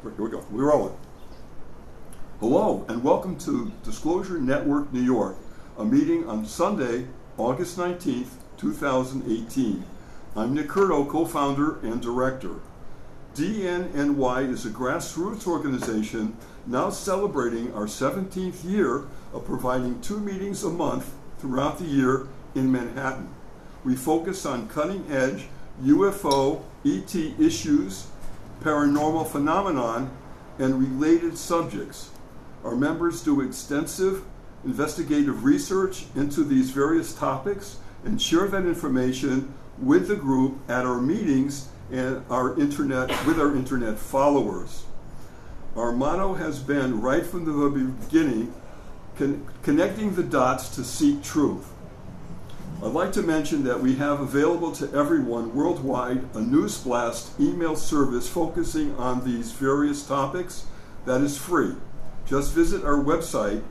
Here we go. We're rolling. Hello, and welcome to Disclosure Network New York, a meeting on Sunday, August 19th, 2018. I'm Nick Curto, co-founder and director. DNNY is a grassroots organization now celebrating our 17th year of providing 2 meetings a month throughout the year in Manhattan. We focus on cutting-edge UFO, ET issues, paranormal phenomenon, and related subjects. Our members do extensive investigative research into these various topics and share that information with the group at our meetings and with our internet followers. Our motto has been right from the beginning, connecting the dots to seek truth. I'd like to mention that we have available to everyone worldwide a Newsblast email service focusing on these various topics that is free. Just visit our website,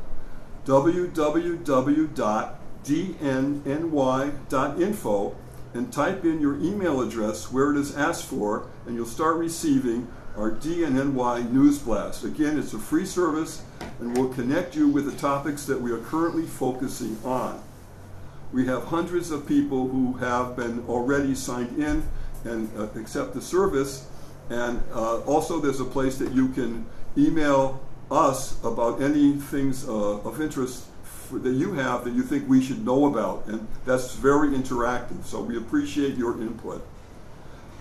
www.dnny.info, and type in your email address where it is asked for, and you'll start receiving our DNNY Newsblast. Again, it's a free service, and we'll connect you with the topics that we are currently focusing on. We have hundreds of people who have been already signed in and accept the service, and also there's a place that you can email us about any things of interest that you have that you think we should know about, and that's very interactive, so we appreciate your input.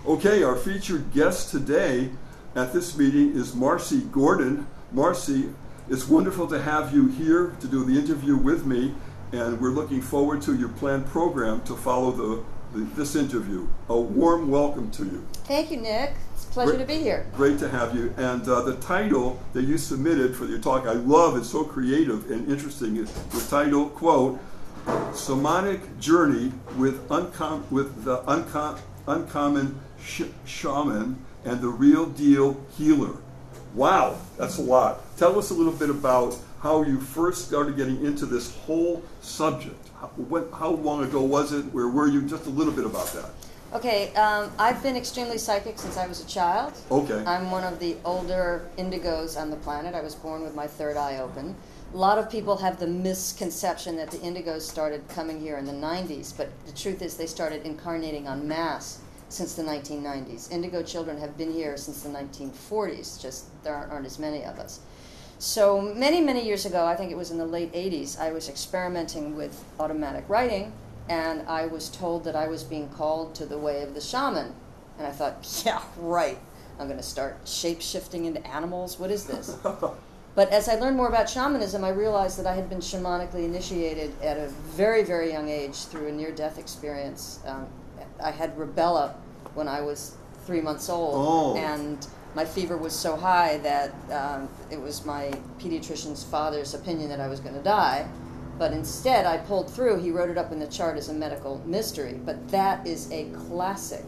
Okay, our featured guest today at this meeting is Marcy Gordon. Marcy, it's wonderful to have you here to do the interview with me, and we're looking forward to your planned program to follow this interview. A warm welcome to you. Thank you, Nick. It's a pleasure to be here. Great to have you. And the title that you submitted for your talk, I love, it's so creative and interesting. The title, quote, Shamanic Journey with the Uncommon Shaman and the Real Deal Healer. Wow, that's a lot. Tell us a little bit about how you first started getting into this whole subject. How long ago was it? Where were you? Just a little bit about that. Okay, I've been extremely psychic since I was a child. Okay. I'm one of the older indigos on the planet. I was born with my third eye open. A lot of people have the misconception that the indigos started coming here in the 90s, but the truth is they started incarnating en masse since the 1990s. Indigo children have been here since the 1940s, just there aren't as many of us. So many, many years ago, I think it was in the late 80s, I was experimenting with automatic writing, and I was told that I was being called to the way of the shaman. And I thought, yeah, right, I'm going to start shape-shifting into animals. What is this? But as I learned more about shamanism, I realized that I had been shamanically initiated at a very, very young age through a near-death experience. I had rubella when I was 3 months old, and my fever was so high that it was my pediatrician's father's opinion that I was going to die. But instead, I pulled through. He wrote it up in the chart as a medical mystery. But that is a classic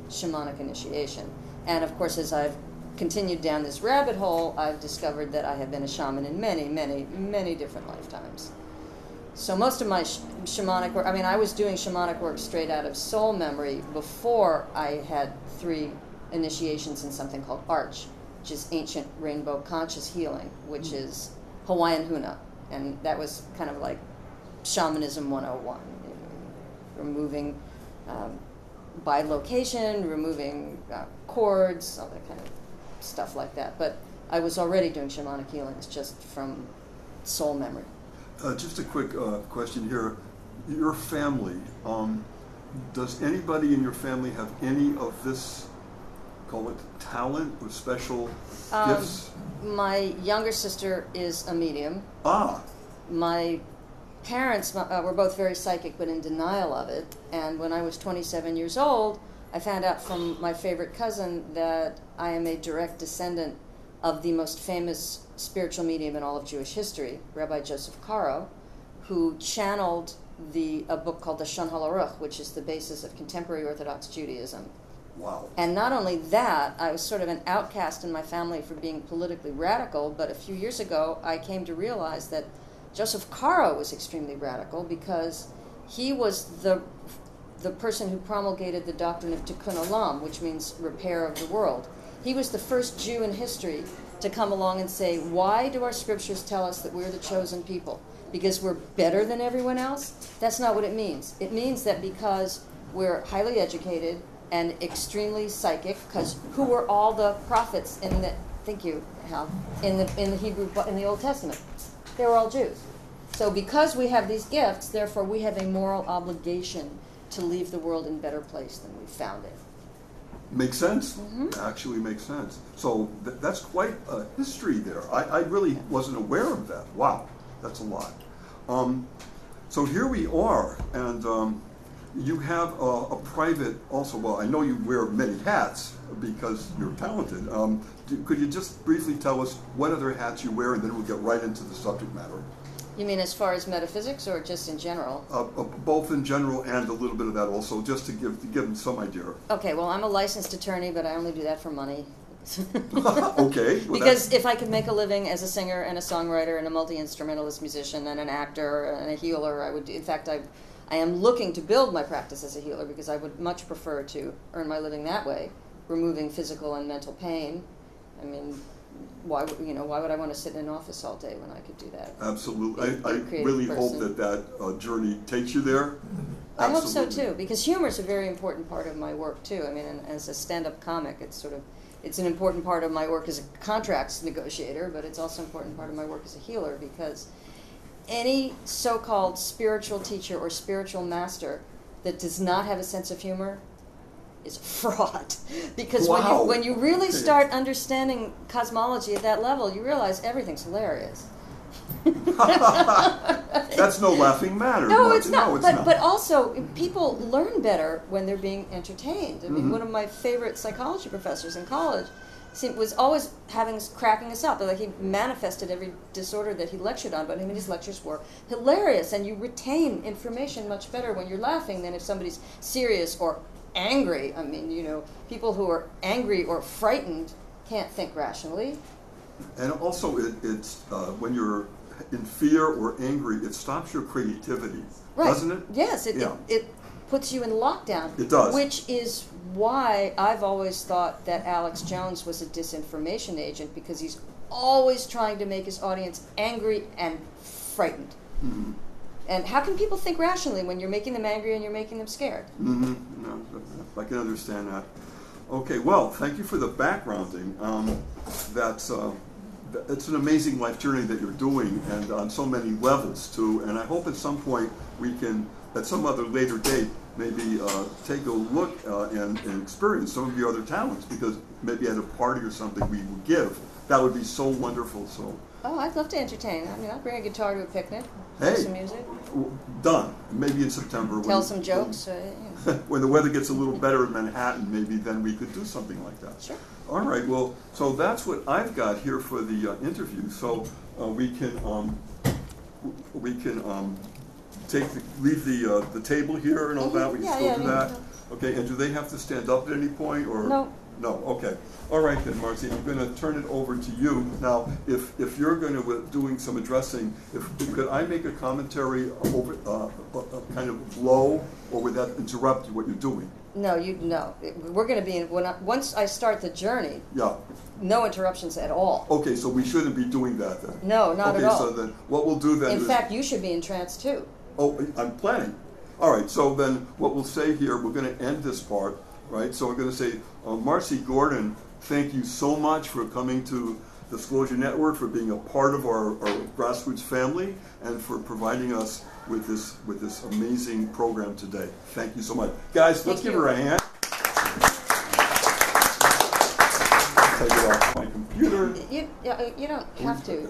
shamanic initiation. And of course, as I've continued down this rabbit hole, I've discovered that I have been a shaman in many, many, many different lifetimes. So most of my shamanic work, I was doing shamanic work straight out of soul memory before I had 3 initiations in something called Arch, which is Ancient Rainbow Conscious Healing, which is Hawaiian Huna. And that was kind of like Shamanism 101, removing by location, removing cords, all that kind of stuff like that. But I was already doing shamanic healings just from soul memory. Just a quick question here. Your family, does anybody in your family have any of this, call it talent or special gifts? My younger sister is a medium. My parents were both very psychic, but in denial of it. And when I was 27 years old, I found out from my favorite cousin that I am a direct descendant of the most famous spiritual medium in all of Jewish history, Rabbi Joseph Caro, who channeled a book called the Shulchan Aruch, which is the basis of contemporary Orthodox Judaism. Wow. And not only that, I was sort of an outcast in my family for being politically radical, but a few years ago I came to realize that Joseph Caro was extremely radical because he was the person who promulgated the doctrine of Tikkun Olam, which means repair of the world. He was the first Jew in history to come along and say, why do our scriptures tell us that we're the chosen people? Because we're better than everyone else? That's not what it means. It means that because we're highly educated and extremely psychic, because who were all the prophets in the, thank you, Hal, in the Hebrew, in the Old Testament? They were all Jews. So because we have these gifts, therefore we have a moral obligation to leave the world in a better place than we found it. Makes sense. Actually makes sense. So that's quite a history there. I really wasn't aware of that. Wow, that's a lot. So here we are, and you have a private also, well, I know you wear many hats because you're talented. Could you just briefly tell us what other hats you wear, and then we'll get right into the subject matter? You mean as far as metaphysics or just in general? Both in general and a little bit of that also, just to give them some idea. Okay, well, I'm a licensed attorney, but I only do that for money. Okay. Well, because if I could make a living as a singer and a songwriter and a multi-instrumentalist musician and an actor and a healer, I would do. In fact, I am looking to build my practice as a healer because I would much prefer to earn my living that way, removing physical and mental pain. I mean, why would I want to sit in an office all day when I could do that? Absolutely. I really hope that journey takes you there. I hope so too, because humor is a very important part of my work too. I mean, as a stand-up comic, it's an important part of my work as a contracts negotiator, but it's also an important part of my work as a healer, because any so-called spiritual teacher or spiritual master that does not have a sense of humor is a fraud. Because wow. when you really start understanding cosmology at that level, you realize everything's hilarious. That's no laughing matter. No, it's not. No, it's not. But also, people learn better when they're being entertained. I mean, one of my favorite psychology professors in college was always cracking us up. Like, he manifested every disorder that he lectured on, but I mean, his lectures were hilarious, and you retain information much better when you're laughing than if somebody's serious or angry. I mean, people who are angry or frightened can't think rationally. And also, it's when you're in fear or angry, it stops your creativity, right. Doesn't it? Yes, it puts you in lockdown. It does. Which is why I've always thought that Alex Jones was a disinformation agent, because he's always trying to make his audience angry and frightened. Mm-hmm. And how can people think rationally when you're making them angry and you're making them scared? Mm-hmm. No, I can understand that. Okay, well, thank you for the backgrounding. It's an amazing life journey that you're doing, and on so many levels too. And I hope at some point we can, at some other later date, maybe take a look and experience some of your other talents, because maybe at a party or something we would give. That would be so wonderful. So. Oh, I'd love to entertain. I mean, I'll bring a guitar to a picnic, play some music. Done. Maybe in September. Tell some jokes. When the weather gets a little better in Manhattan, maybe then we could do something like that. Sure. All right. Well, so that's what I've got here for the interview. So we can leave the table here and all that. We can still do that. Okay. And do they have to stand up at any point, or no? No. Okay. All right then, Marcy. I'm going to turn it over to you now. If you're going to doing some addressing, could I make a commentary over kind of low, or would that interrupt what you're doing? No, we're going to be once I start the journey. Yeah. No interruptions at all. Okay, so we shouldn't be doing that then. No, not at all. Okay, so then what we'll do then in fact, you should be in trance too. Oh, I'm planning. All right, so then what we'll say here, we're going to end this part, right? So we're going to say, Marcy Gordon, thank you so much for coming to Disclosure Network, for being a part of our grassroots family, and for providing us with this amazing program today. Thank you so much. Guys, let's give her a hand. Take it off my computer. You don't have to.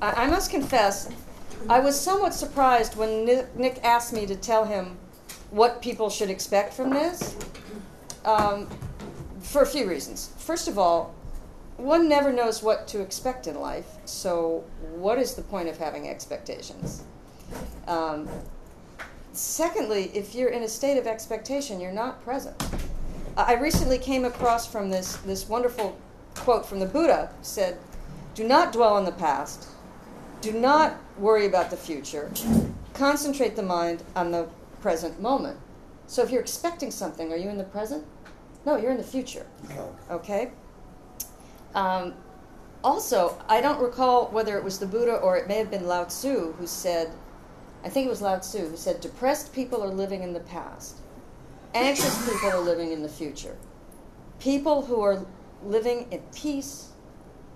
I must confess, I was somewhat surprised when Nick asked me to tell him what people should expect from this, for a few reasons. First of all, one never knows what to expect in life, so what is the point of having expectations? Secondly, if you're in a state of expectation, you're not present. I recently came across from this wonderful quote from the Buddha, said, "Do not dwell on the past, do not worry about the future, concentrate the mind on the present moment." So if you're expecting something, are you in the present? No, you're in the future. Okay? Also, I don't recall whether it was the Buddha or it may have been Lao Tzu who said, I think it was Lao Tzu who said, depressed people are living in the past. Anxious people are living in the future. People who are living in peace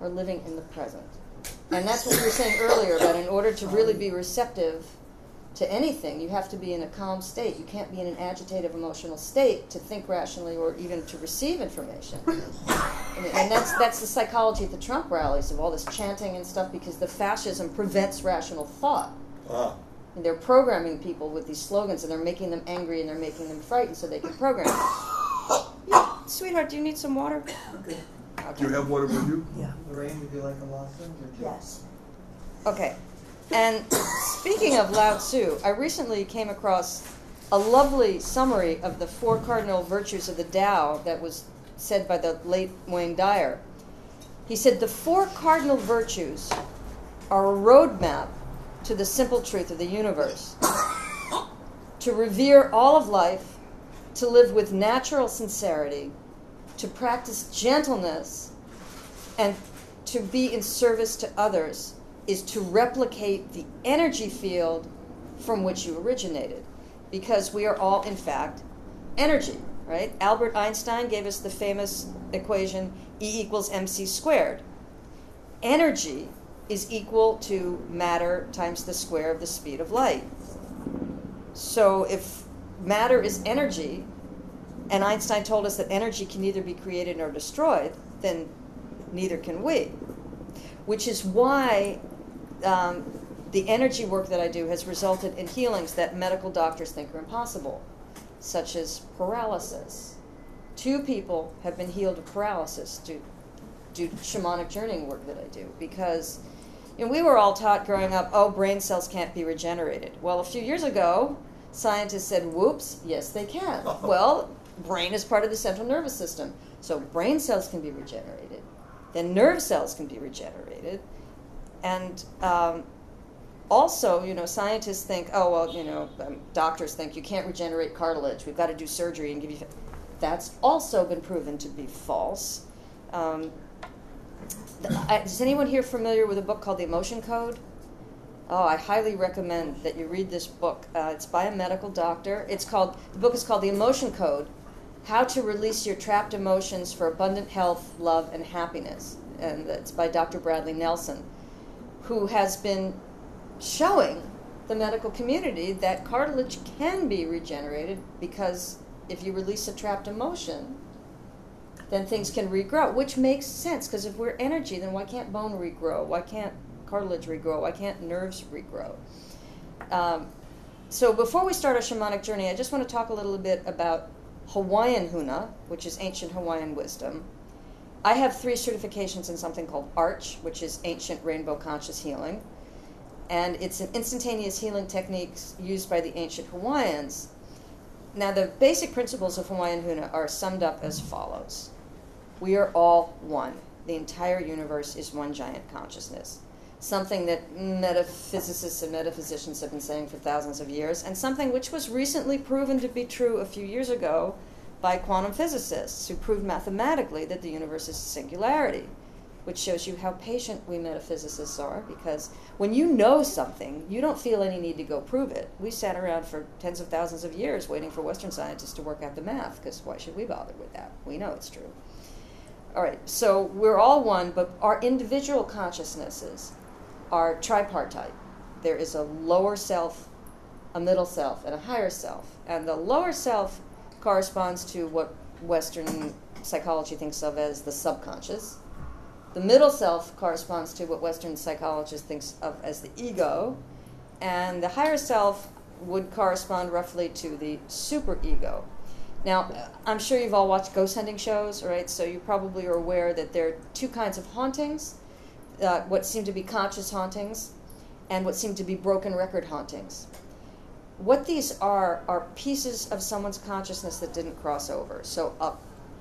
are living in the present. And that's what we were saying earlier, about in order to really be receptive to anything, you have to be in a calm state. You can't be in an agitative emotional state to think rationally or even to receive information. And that's the psychology at the Trump rallies of all this chanting and stuff, because the fascism prevents rational thought. Ah. And they're programming people with these slogans, and they're making them angry and they're making them frightened so they can program. Yeah, sweetheart, do you need some water? Okay. Okay. Do you have water with you? Yeah. Lorraine, would you like a lozenge? Yes. Okay. And speaking of Lao Tzu, I recently came across a lovely summary of the 4 cardinal virtues of the Tao that was said by the late Wayne Dyer. He said, the 4 cardinal virtues are a roadmap to the simple truth of the universe. To revere all of life, to live with natural sincerity, to practice gentleness, and to be in service to others is to replicate the energy field from which you originated. Because we are all, in fact, energy, right? Albert Einstein gave us the famous equation E equals mc squared. Energy is equal to matter times the square of the speed of light. So if matter is energy, and Einstein told us that energy can neither be created nor destroyed, then neither can we. Which is why the energy work that I do has resulted in healings that medical doctors think are impossible, such as paralysis. 2 people have been healed of paralysis due to shamanic journeying work that I do, because we were all taught growing up, oh, brain cells can't be regenerated. Well, a few years ago, scientists said, whoops, yes, they can. Well, brain is part of the central nervous system, so brain cells can be regenerated. Then nerve cells can be regenerated. And also, scientists think, oh, well, doctors think you can't regenerate cartilage. We've got to do surgery and give you... That's also been proven to be false. Is anyone here familiar with a book called The Emotion Code? Oh, I highly recommend that you read this book. It's by a medical doctor. The book is called The Emotion Code, How to Release Your Trapped Emotions for Abundant Health, Love, and Happiness. And it's by Dr. Bradley Nelson, who has been showing the medical community that cartilage can be regenerated, because if you release a trapped emotion, then things can regrow, which makes sense, because if we're energy, then why can't bone regrow? Why can't cartilage regrow? Why can't nerves regrow? So before we start our shamanic journey, I just want to talk a little bit about Hawaiian Huna, which is ancient Hawaiian wisdom. I have 3 certifications in something called Arch, which is ancient rainbow conscious healing. And it's an instantaneous healing technique used by the ancient Hawaiians. Now, the basic principles of Hawaiian Huna are summed up as follows. We are all one. The entire universe is one giant consciousness. Something that metaphysicists and metaphysicians have been saying for thousands of years, and something which was recently proven to be true a few years ago by quantum physicists who proved mathematically that the universe is a singularity, which shows you how patient we metaphysicists are, because when you know something, you don't feel any need to go prove it. We sat around for tens of thousands of years waiting for Western scientists to work out the math, because why should we bother with that? We know it's true. All right, so we're all one, but our individual consciousnesses are tripartite. There is a lower self, a middle self, and a higher self. And the lower self corresponds to what Western psychology thinks of as the subconscious. The middle self corresponds to what Western psychologists think of as the ego. And the higher self would correspond roughly to the superego. Now, I'm sure you've all watched ghost hunting shows, right? So you probably are aware that there are 2 kinds of hauntings, what seem to be conscious hauntings and what seem to be broken record hauntings. What these are pieces of someone's consciousness that didn't cross over. So a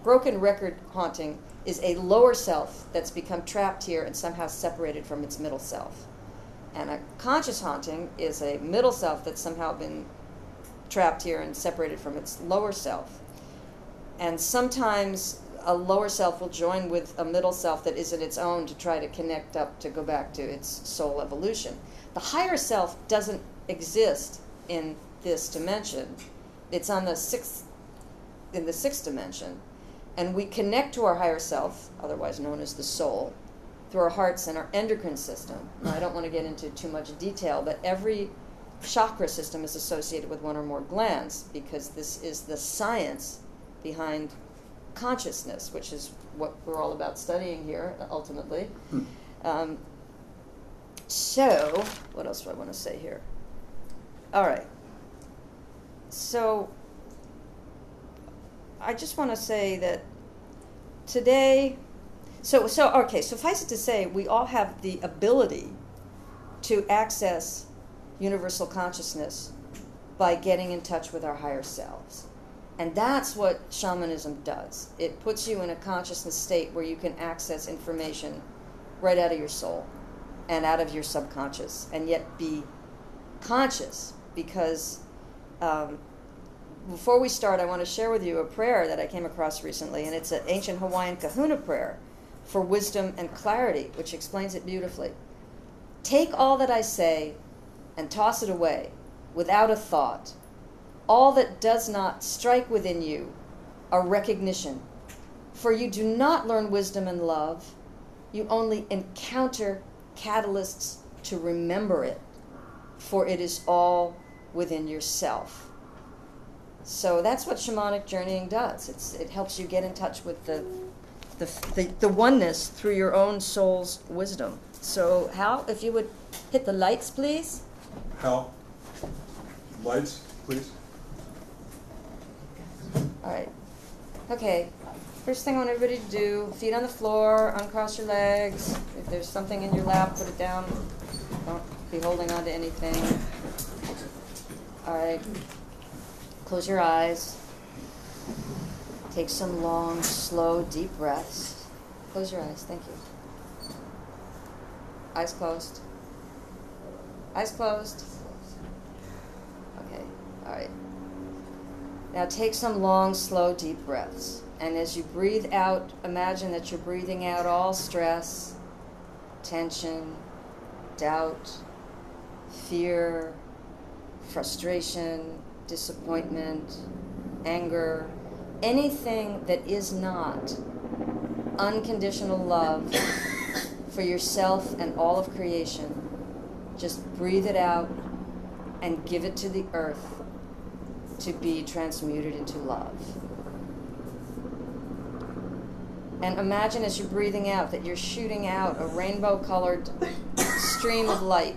broken record haunting is a lower self that's become trapped here and somehow separated from its middle self. And a conscious haunting is a middle self that's somehow been trapped here and separated from its lower self. And sometimes a lower self will join with a middle self that isn't its own to try to connect up to go back to its soul evolution. The higher self doesn't exist in this dimension. It's on the in the sixth dimension. And we connect to our higher self, otherwise known as the soul, through our hearts and our endocrine system. Now, I don't want to get into too much detail, but every chakra system is associated with one or more glands, because this is the science behind consciousness, which is what we're all about studying here, ultimately. So, what else do I want to say here? All right. So, I just want to say that today, okay, suffice it to say, we all have the ability to access universal consciousness by getting in touch with our higher selves. And that's what shamanism does. It puts you in a consciousness state where you can access information right out of your soul and out of your subconscious, and yet be conscious. Because before we start, I want to share with you a prayer that I came across recently, and it's an ancient Hawaiian kahuna prayer for wisdom and clarity, which explains it beautifully. Take all that I say and toss it away without a thought. All that does not strike within you a recognition. For you do not learn wisdom and love. You only encounter catalysts to remember it, for it is all within yourself. So that's what shamanic journeying does. It helps you get in touch with the oneness through your own soul's wisdom. So Hal, if you would hit the lights, please. Hal, lights, please. All right. Okay. First thing I want everybody to do, feet on the floor, uncross your legs. If there's something in your lap, put it down. Don't be holding on to anything. All right. Close your eyes. Take some long, slow, deep breaths. Close your eyes. Thank you. Eyes closed. Eyes closed. Okay. All right. Now take some long, slow, deep breaths. And as you breathe out, imagine that you're breathing out all stress, tension, doubt, fear, frustration, disappointment, anger, anything that is not unconditional love for yourself and all of creation. Just breathe it out and give it to the earth to be transmuted into love. And imagine as you're breathing out that you're shooting out a rainbow-colored stream of light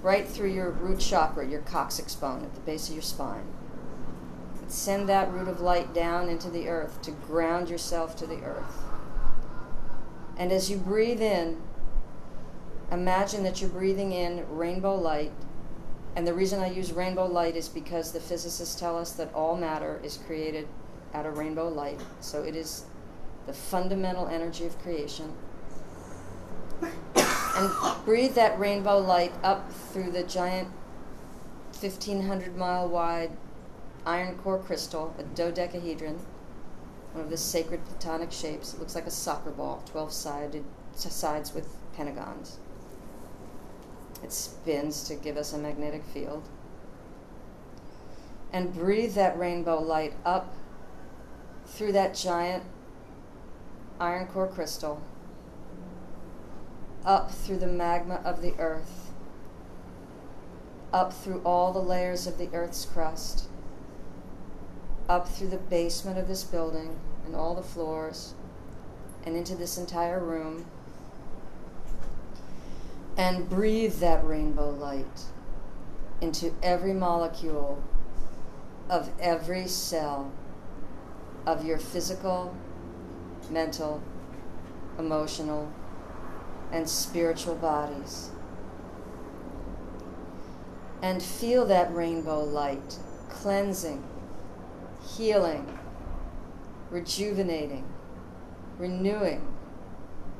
right through your root chakra, your coccyx bone at the base of your spine. And send that root of light down into the earth to ground yourself to the earth. And as you breathe in, imagine that you're breathing in rainbow light. And the reason I use rainbow light is because the physicists tell us that all matter is created out of rainbow light. So it is the fundamental energy of creation. And breathe that rainbow light up through the giant 1,500-mile wide iron core crystal, a dodecahedron, one of the sacred platonic shapes. It looks like a soccer ball, 12-sided sides with pentagons. It spins to give us a magnetic field. And breathe that rainbow light up through that giant iron core crystal, up through the magma of the earth, up through all the layers of the earth's crust, up through the basement of this building and all the floors, and into this entire room. And breathe that rainbow light into every molecule of every cell of your physical, mental, emotional, and spiritual bodies. And feel that rainbow light cleansing, healing, rejuvenating, renewing,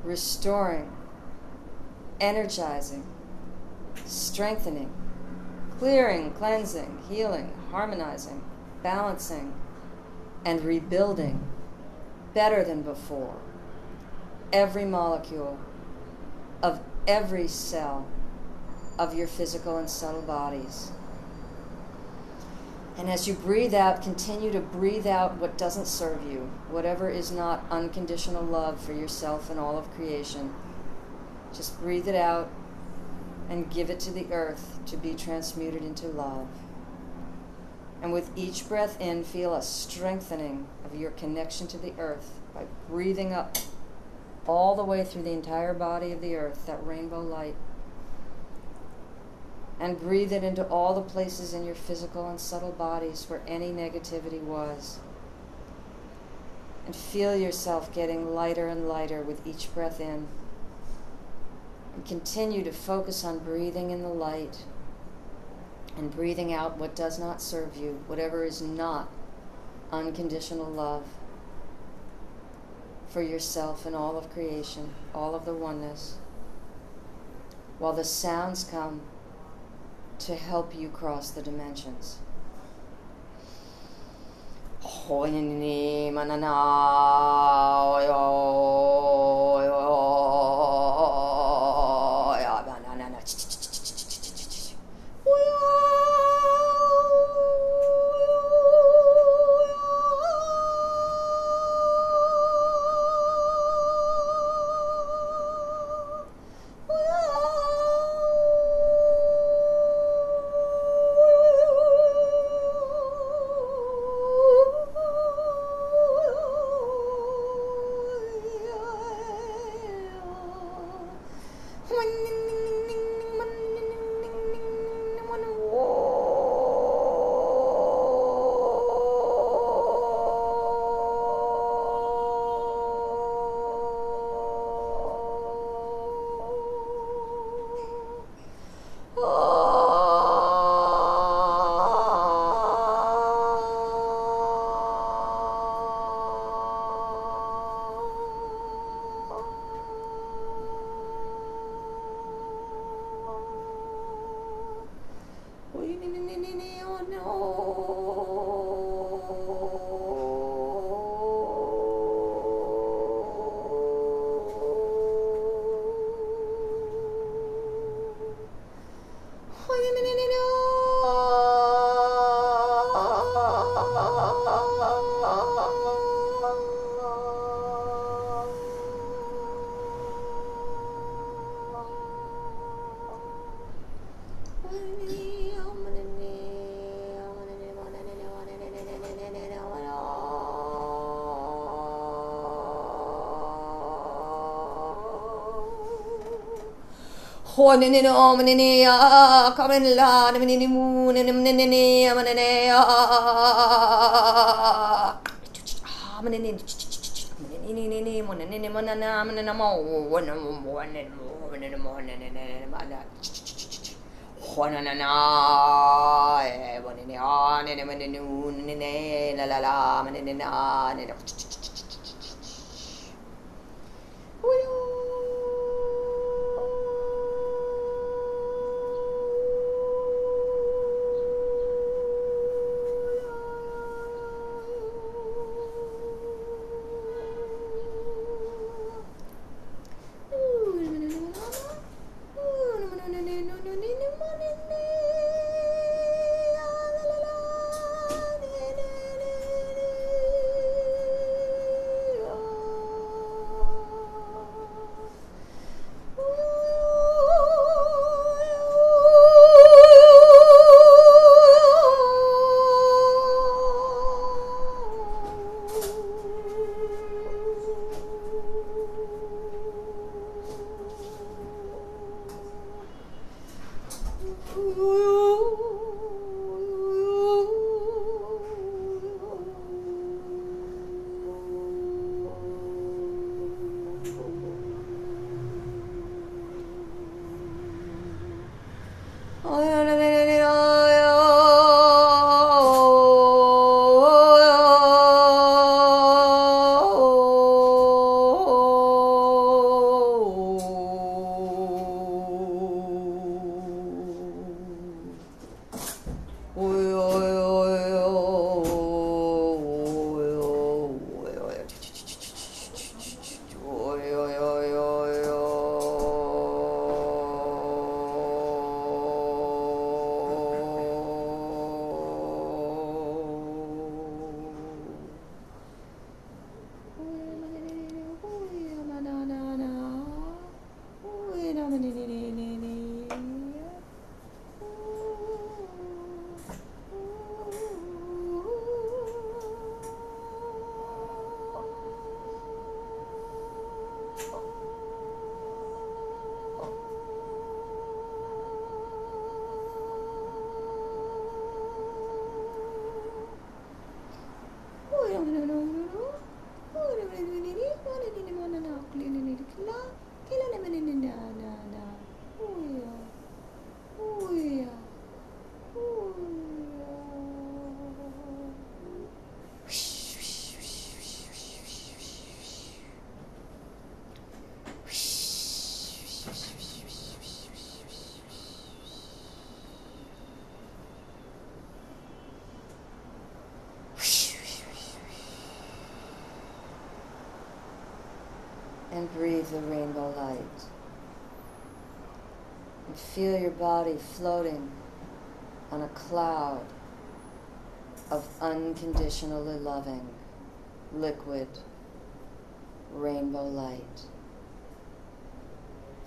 restoring, energizing, strengthening, clearing, cleansing, healing, harmonizing, balancing, and rebuilding better than before. Every molecule of every cell of your physical and subtle bodies. And as you breathe out, continue to breathe out what doesn't serve you, whatever is not unconditional love for yourself and all of creation. Just breathe it out and give it to the earth to be transmuted into love. And with each breath in, feel a strengthening of your connection to the earth by breathing up all the way through the entire body of the earth, that rainbow light. And breathe it into all the places in your physical and subtle bodies where any negativity was. And feel yourself getting lighter and lighter with each breath in. And continue to focus on breathing in the light and breathing out what does not serve you, whatever is not unconditional love for yourself and all of creation, all of the oneness, while the sounds come to help you cross the dimensions. And breathe the rainbow light. And feel your body floating on a cloud of unconditionally loving, liquid, rainbow light.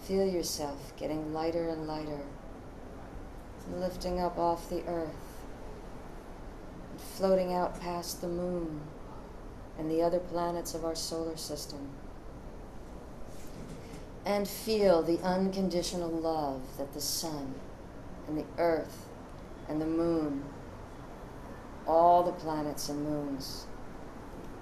Feel yourself getting lighter and lighter, lifting up off the earth, and floating out past the moon and the other planets of our solar system. And feel the unconditional love that the sun and the earth and the moon, all the planets and moons,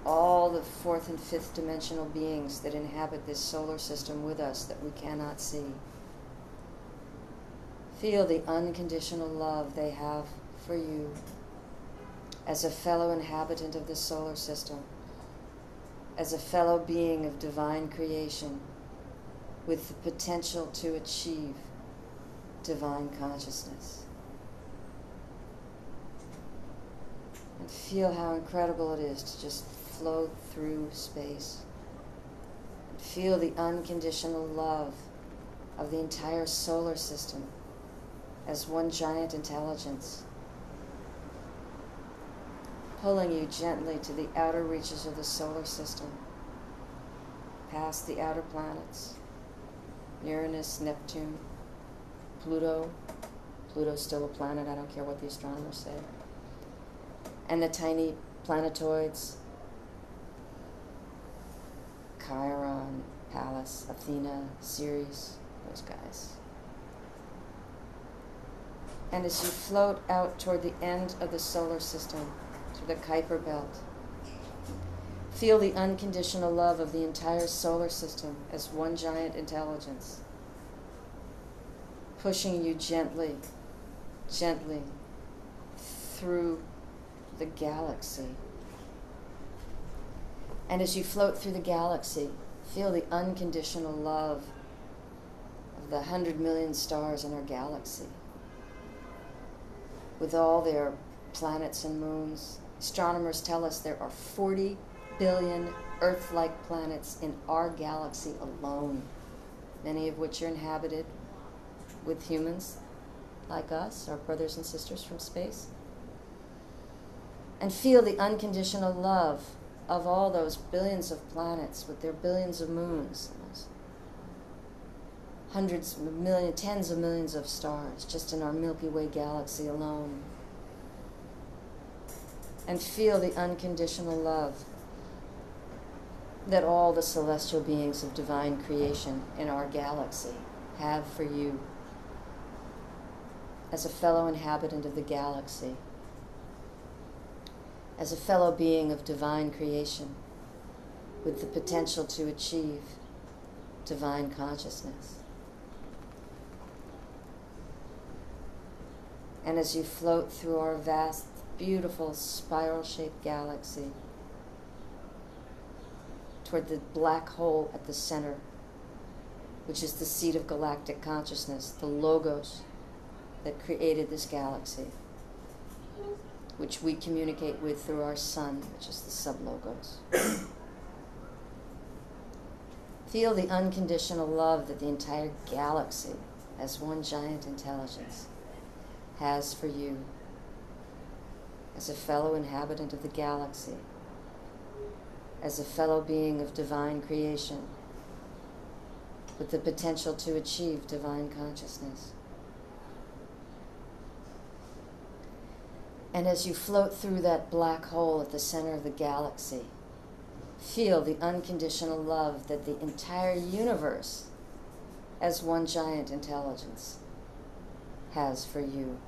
all the fourth and fifth dimensional beings that inhabit this solar system with us that we cannot see. Feel the unconditional love they have for you as a fellow inhabitant of this solar system, as a fellow being of divine creation, with the potential to achieve divine consciousness. And feel how incredible it is to just float through space. And feel the unconditional love of the entire solar system as one giant intelligence, pulling you gently to the outer reaches of the solar system, past the outer planets, Uranus, Neptune, Pluto. Pluto's still a planet, I don't care what the astronomers say. And the tiny planetoids, Chiron, Pallas, Athena, Ceres, those guys. And as you float out toward the end of the solar system, to the Kuiper Belt, feel the unconditional love of the entire solar system as one giant intelligence, pushing you gently, gently through the galaxy. And as you float through the galaxy, feel the unconditional love of the 100 million stars in our galaxy, with all their planets and moons. Astronomers tell us there are 40 billion Earth-like planets in our galaxy alone, many of which are inhabited with humans like us, our brothers and sisters from space. And feel the unconditional love of all those billions of planets with their billions of moons, and those hundreds of millions, tens of millions of stars just in our Milky Way galaxy alone. And feel the unconditional love that all the celestial beings of divine creation in our galaxy have for you as a fellow inhabitant of the galaxy, as a fellow being of divine creation with the potential to achieve divine consciousness. And as you float through our vast, beautiful spiral-shaped galaxy toward the black hole at the center, which is the seat of galactic consciousness, the logos that created this galaxy, which we communicate with through our sun, which is the sub-logos. Feel the unconditional love that the entire galaxy, as one giant intelligence, has for you as a fellow inhabitant of the galaxy, as a fellow being of divine creation, with the potential to achieve divine consciousness. And as you float through that black hole at the center of the galaxy, feel the unconditional love that the entire universe, as one giant intelligence, has for you.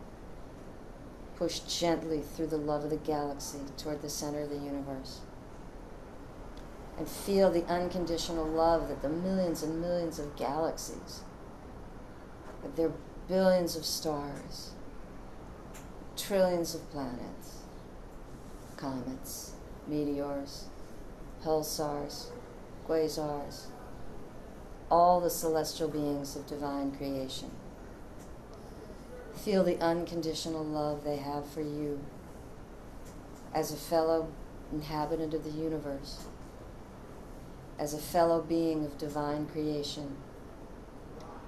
Push gently through the love of the galaxy toward the center of the universe. And feel the unconditional love that the millions and millions of galaxies, that there are billions of stars, trillions of planets, comets, meteors, pulsars, quasars, all the celestial beings of divine creation. Feel the unconditional love they have for you as a fellow inhabitant of the universe, as a fellow being of divine creation,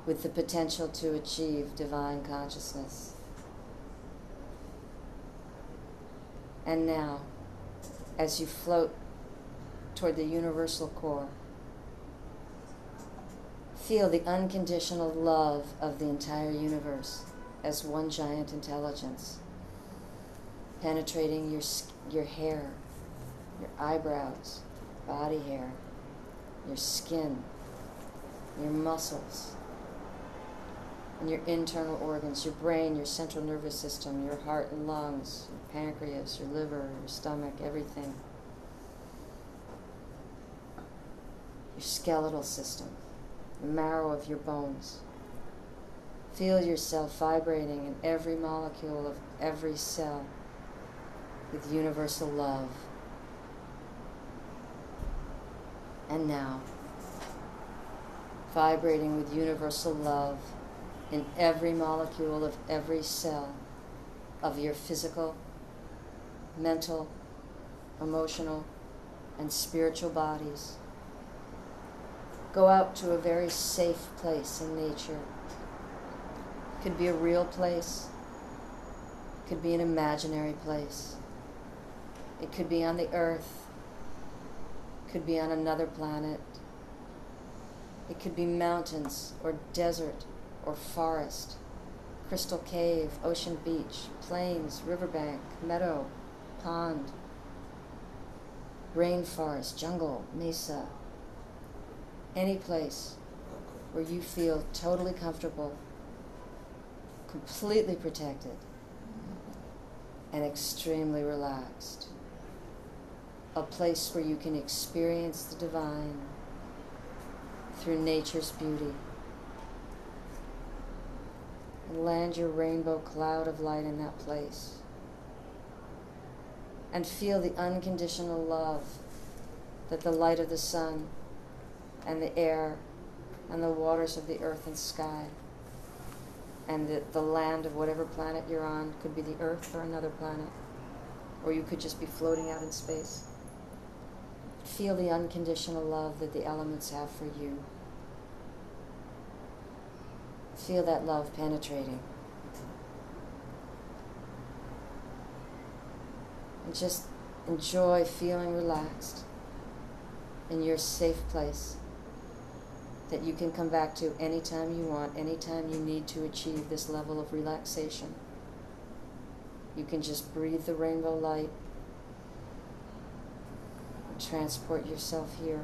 with the potential to achieve divine consciousness. And now, as you float toward the universal core, feel the unconditional love of the entire universe as one giant intelligence, penetrating your hair, your eyebrows, body hair, your skin, your muscles, and your internal organs, your brain, your central nervous system, your heart and lungs, your pancreas, your liver, your stomach, everything. Your skeletal system, the marrow of your bones. Feel yourself vibrating in every molecule of every cell with universal love. And now, vibrating with universal love in every molecule of every cell of your physical, mental, emotional, and spiritual bodies. Go out to a very safe place in nature. Could be a real place. Could be an imaginary place. It could be on the earth. Could be on another planet. It could be mountains or desert or forest, crystal cave, ocean beach, plains, riverbank, meadow, pond, rainforest, jungle, mesa. Any place where you feel totally comfortable, completely protected, and extremely relaxed. A place where you can experience the divine through nature's beauty. And land your rainbow cloud of light in that place. And feel the unconditional love that the light of the sun and the air and the waters of the earth and sky and the land of whatever planet you're on, could be the earth or another planet, or you could just be floating out in space. Feel the unconditional love that the elements have for you. Feel that love penetrating. And just enjoy feeling relaxed in your safe place that you can come back to anytime you want, anytime you need to achieve this level of relaxation. You can just breathe the rainbow light and transport yourself here.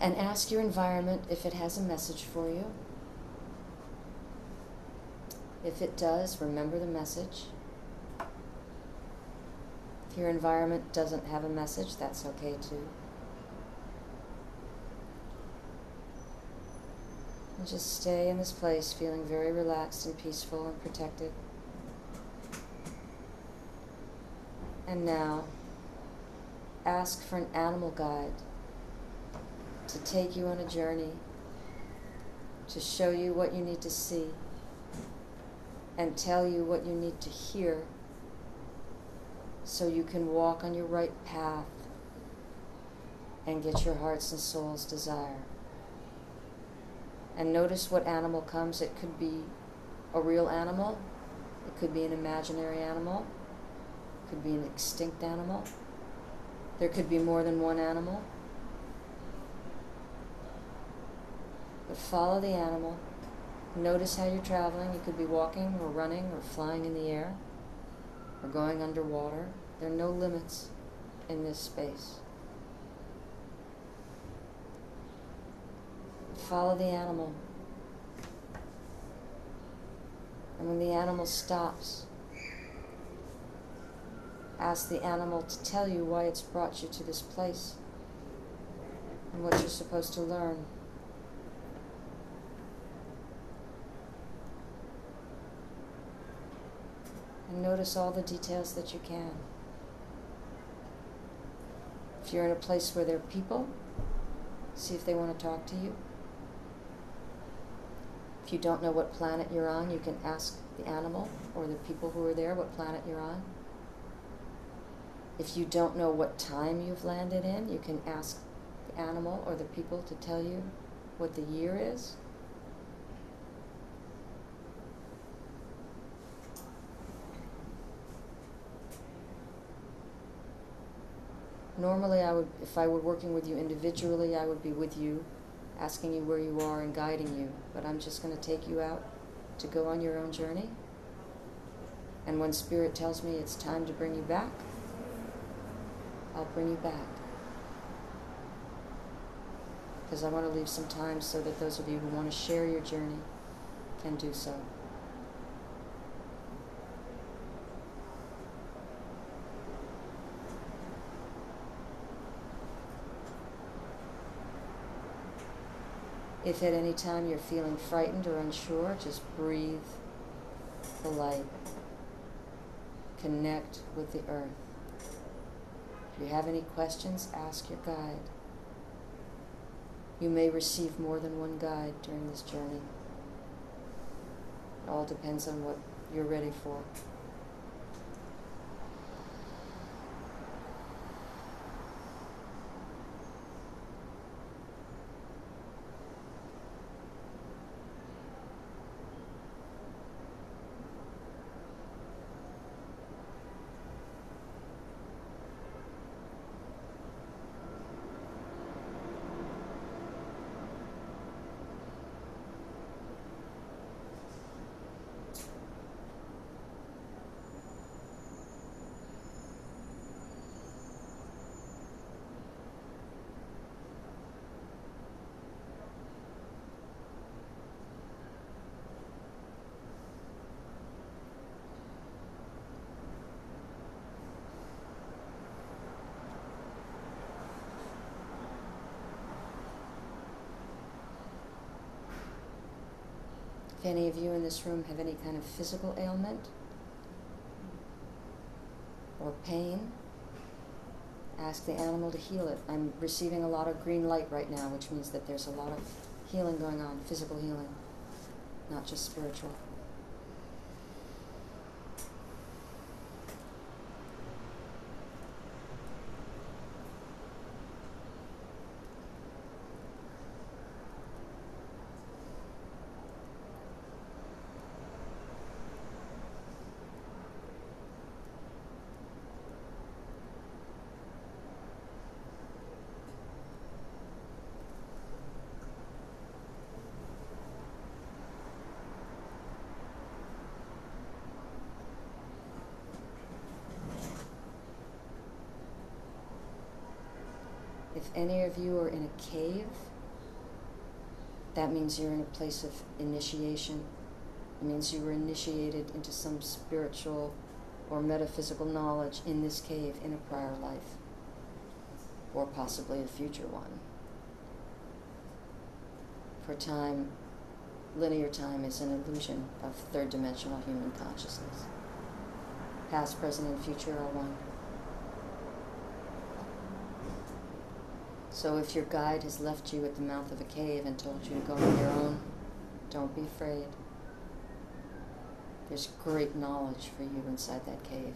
And ask your environment if it has a message for you. If it does, remember the message. If your environment doesn't have a message, that's okay too. And just stay in this place feeling very relaxed and peaceful and protected. And now, ask for an animal guide to take you on a journey, to show you what you need to see, and tell you what you need to hear, so you can walk on your right path and get your heart's and soul's desire. And notice what animal comes. It could be a real animal, it could be an imaginary animal, it could be an extinct animal, there could be more than one animal. But follow the animal. Notice how you're traveling. You could be walking or running or flying in the air or going underwater. There are no limits in this space. Follow the animal. And when the animal stops, ask the animal to tell you why it's brought you to this place and what you're supposed to learn. And notice all the details that you can. If you're in a place where there are people, see if they want to talk to you. If you don't know what planet you're on, you can ask the animal or the people who are there what planet you're on. If you don't know what time you've landed in, you can ask the animal or the people to tell you what the year is. Normally, if I were working with you individually, I would be with you, asking you where you are and guiding you. But I'm just going to take you out to go on your own journey. And when Spirit tells me it's time to bring you back, I'll bring you back. Because I want to leave some time so that those of you who want to share your journey can do so. If at any time you're feeling frightened or unsure, just breathe the light. Connect with the earth. If you have any questions, ask your guide. You may receive more than one guide during this journey. It all depends on what you're ready for. If any of you in this room have any kind of physical ailment or pain, ask the animal to heal it. I'm receiving a lot of green light right now, which means that there's a lot of healing going on, physical healing, not just spiritual. If any of you are in a cave, that means you're in a place of initiation. It means you were initiated into some spiritual or metaphysical knowledge in this cave in a prior life, or possibly a future one. For time, linear time is an illusion of third-dimensional human consciousness. Past, present, and future are one. So if your guide has left you at the mouth of a cave and told you to go on your own, don't be afraid. There's great knowledge for you inside that cave.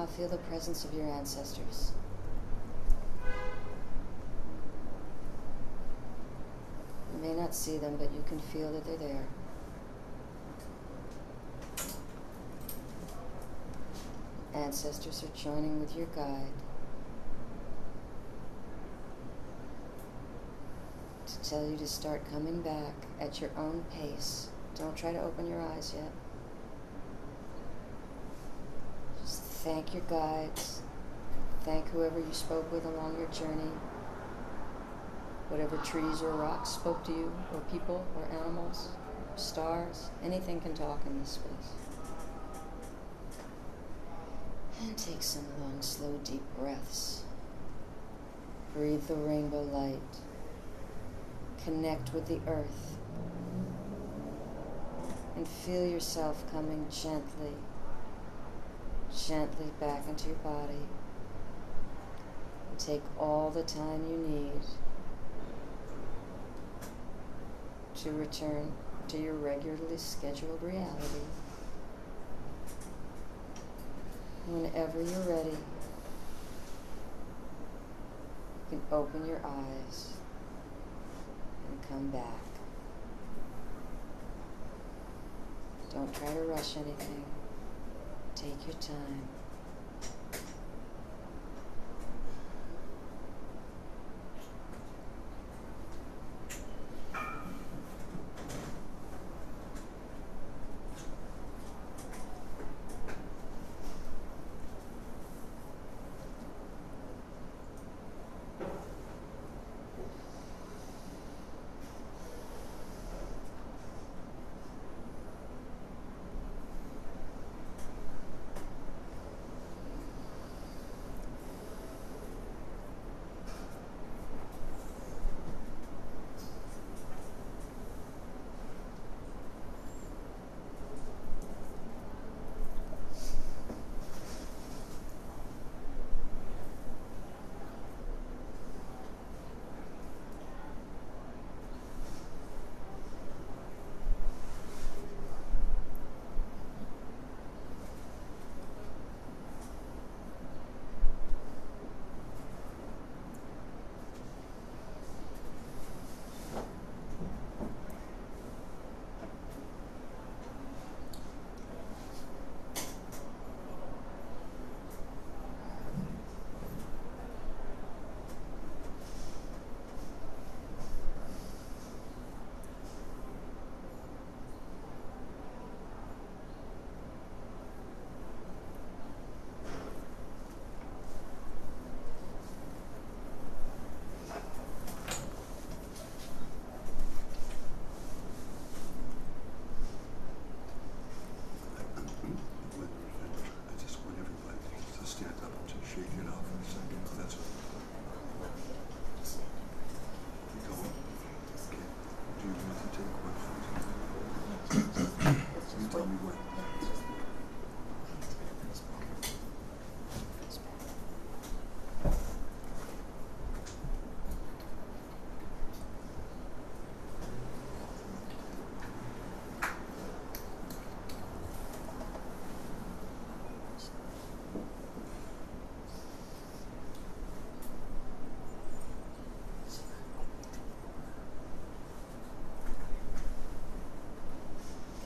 Now feel the presence of your ancestors. You may not see them, but you can feel that they're there. Ancestors are joining with your guide to tell you to start coming back at your own pace. Don't try to open your eyes yet. Just thank your guides. Thank whoever you spoke with along your journey. Whatever trees or rocks spoke to you, or people, or animals, stars, anything can talk in this space. And take some long, slow, deep breaths. Breathe the rainbow light. Connect with the earth. And feel yourself coming gently, gently back into your body. And take all the time you need to return to your regularly scheduled reality. Whenever you're ready, you can open your eyes and come back. Don't try to rush anything. Take your time.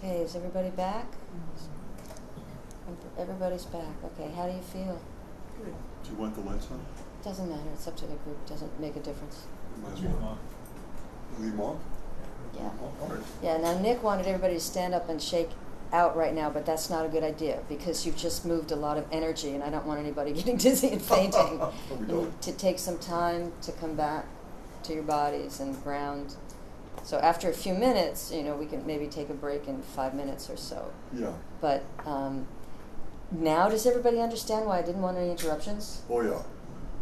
Okay, is everybody back? Everybody's back. Okay, how do you feel? Good. Do you want the lights on? Doesn't matter. It's up to the group. Doesn't make a difference. Might as well. Leave them on? Yeah. All right. Yeah, now Nick wanted everybody to stand up and shake out right now, but that's not a good idea because you've just moved a lot of energy and I don't want anybody getting dizzy and fainting. You need to take some time to come back to your bodies and ground. So after a few minutes, you know, we can maybe take a break in 5 minutes or so. Yeah. But now does everybody understand why I didn't want any interruptions? Oh, yeah.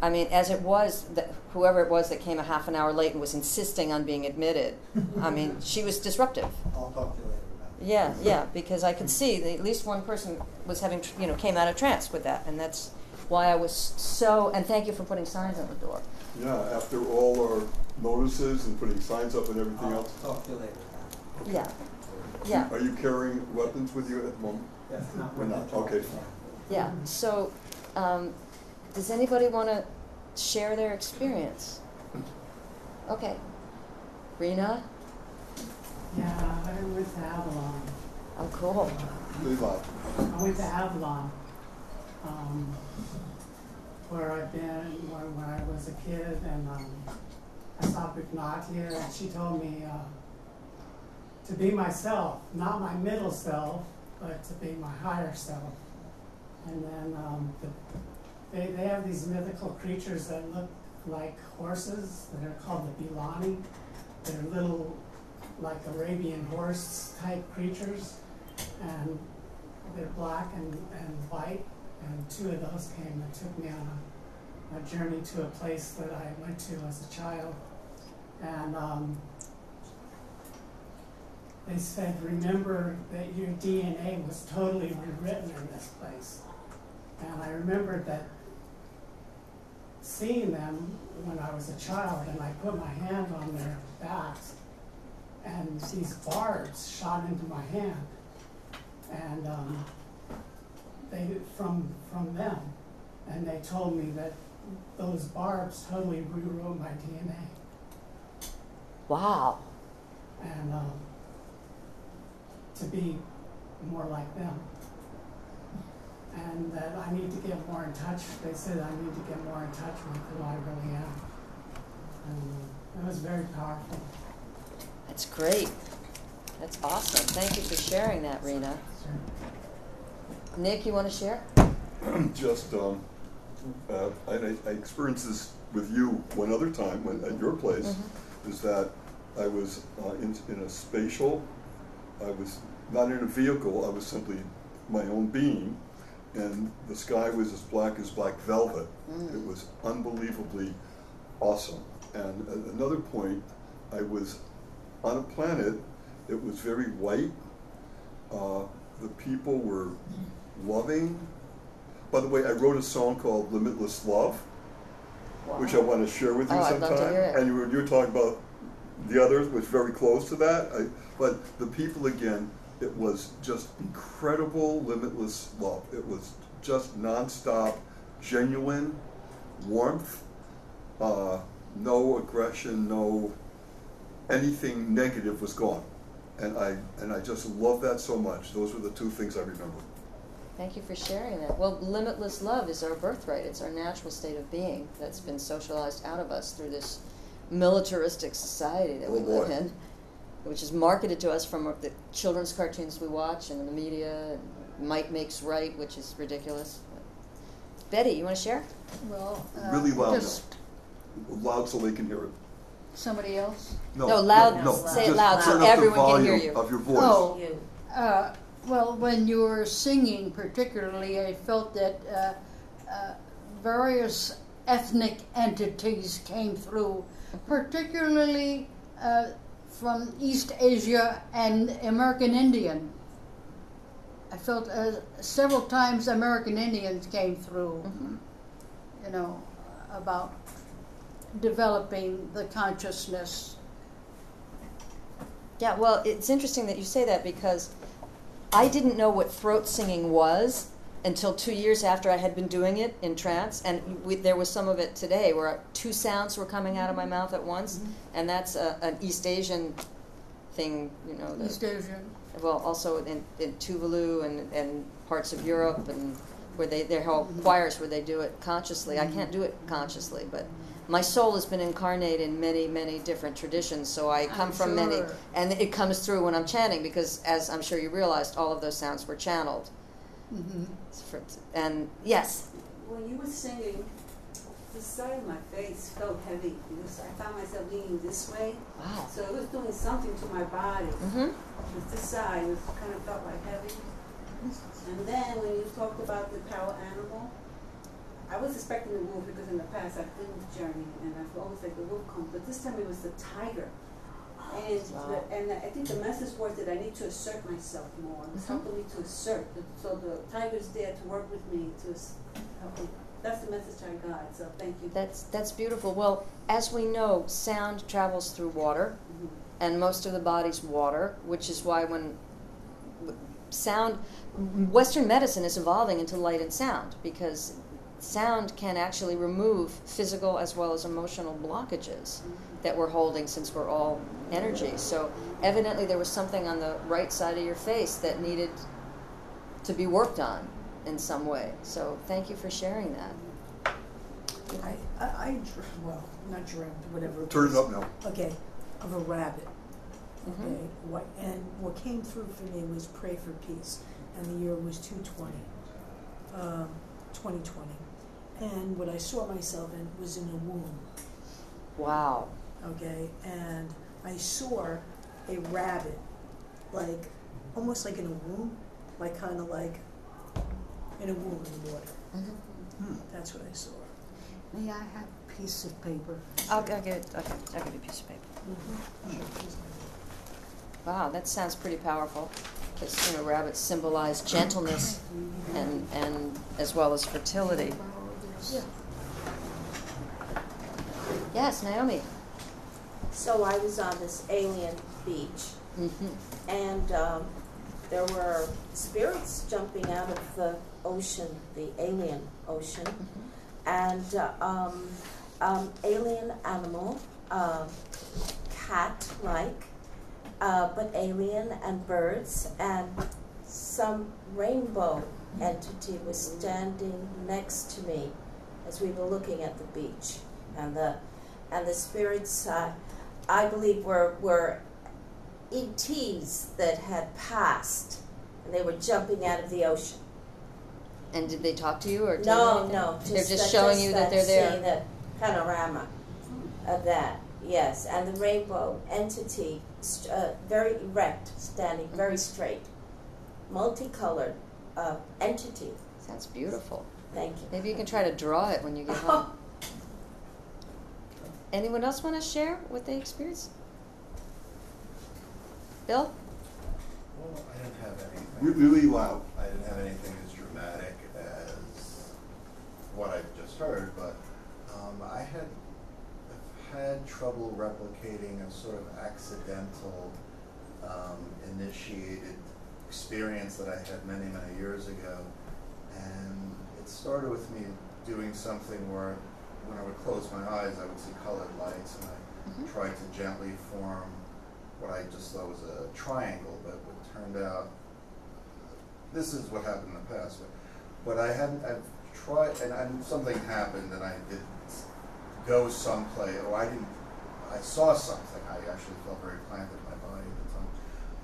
I mean, as it was, whoever it was that came a half an hour late and was insisting on being admitted, I mean, she was disruptive. I'll talk to you later about it. Yeah, yeah, because I could see that at least one person was having, you know, came out of trance with that, and that's why I was so, and thank you for putting signs on the door. Yeah, after all our notices and putting signs up and everything else. I'll talk to you later about it. Yeah, yeah, Are you carrying weapons with you at the moment? Yes. We're not, okay. yeah. So Does anybody want to share their experience? Okay. Rena? Yeah, I went to Avalon. Oh, cool. I went to Avalon, where I've been when I was a kid, and I saw Bignatia, and she told me to be myself, not my middle self, but to be my higher self. And then they have these mythical creatures that look like horses that are called the Bilani. They're little, like Arabian horse type creatures, and they're black and white. And two of those came and took me on a journey to a place that I went to as a child. And they said, remember that your DNA was totally rewritten in this place. And I remembered that seeing them when I was a child, and I put my hand on their backs, and these barbs shot into my hand, and they from them, and they told me that those barbs totally rewrote my DNA, Wow. and to be more like them. And that I need to get more in touch. They said I need to get more in touch with who I really am. And it was very powerful. That's great. That's awesome. Thank you for sharing that, Rena. Sure. Nick, you want to share? Just, I experienced this with you one other time at your place, is that I was in a spatial, I was not in a vehicle, I was simply my own being, and the sky was as black velvet. It was unbelievably awesome. And at another point, I was on a planet, it was very white, the people were loving. By the way, I wrote a song called Limitless Love, which I want to share with you I'd sometime. love to hear it. And you were talking about the others, was very close to that. But the people, again, it was just incredible, limitless love. It was just nonstop, genuine warmth, no aggression, no anything negative was gone. And I just love that so much. Those were the two things I remember. Thank you for sharing that. Well, limitless love is our birthright. It's our natural state of being that's been socialized out of us through this militaristic society that we live in, which is marketed to us from the children's cartoons we watch and the media, and Might Makes Right, which is ridiculous. Betty, you want to share? Well, Really loud, just loud so they can hear it. somebody else. No, loud. No, Say it just loud so turn up the everyone can hear volume you. of your voice. Oh, well, when you were singing particularly, I felt that various ethnic entities came through, particularly from East Asia and American Indian. I felt several times American Indians came through, you know, about developing the consciousness. Yeah, well, it's interesting that you say that because I didn't know what throat singing was until 2 years after I had been doing it in trance, and there was some of it today where two sounds were coming out of my mouth at once, and that's an East Asian thing, you know. East Asian. Well, also in Tuvalu and parts of Europe, and where their whole choirs where they do it consciously. I can't do it consciously, but my soul has been incarnate in many, many different traditions, so I come from many, and it comes through when I'm chanting, because as I'm sure you realized, all of those sounds were channeled. And yes? When you were singing, the side of my face felt heavy because I found myself leaning this way. Wow. So it was doing something to my body. Because this side was kind of felt like heavy. And then when you talked about the power animal, I was expecting the wolf because in the past I've been with Journey and I've always like the wolf comes, but this time it was the tiger. And I think the message was that I need to assert myself more. It's helping me to assert. So the tiger's there to work with me to help me. That's the message I got. So thank you. That's beautiful. Well, as we know, sound travels through water, and most of the body's water, which is why when sound, Western medicine is evolving into light and sound, because sound can actually remove physical as well as emotional blockages that we're holding, since we're all energy. So evidently there was something on the right side of your face that needed to be worked on in some way. So thank you for sharing that. Well, not dreamt, whatever. Turn it up now. Okay, of a rabbit. Mhm. Okay, what came through for me was Pray for Peace, and the year was 2020. And what I saw myself in was in a womb. Wow. Okay, and I saw a rabbit, like almost like in a womb, like kind of like in a womb in the water. Mm-hmm. That's what I saw. May I have a piece of paper? I'll give you a piece of paper. Wow, that sounds pretty powerful, because rabbits symbolize gentleness and as well as fertility. Yeah. Yes, Naomi. So I was on this alien beach, and there were spirits jumping out of the ocean, the alien ocean, and alien animal, cat-like, but alien, and birds, and some rainbow entity was standing next to me as we were looking at the beach, and the spirits, I believe, were ETs that had passed, and they were jumping out of the ocean. And did they talk to you or tell you No, anything? They're just showing you that they're there. Seeing the panorama of that, yes, and the rainbow entity, very erect, standing very straight, multicolored entity. Sounds beautiful. Thank you. Maybe you can try to draw it when you get home. Anyone else want to share what they experienced? Bill? Well, I didn't have anything. Really loud. I didn't have anything as dramatic as what I just heard, but I've had trouble replicating a sort of accidental, initiated experience that I had many, many years ago. And it started with me doing something where when I would close my eyes, I would see colored lights, and I tried to gently form what I just thought was a triangle, but what turned out, this is what happened in the past. But I've tried, and something happened, and I did go someplace, or I saw something. I actually felt very planted in my body at the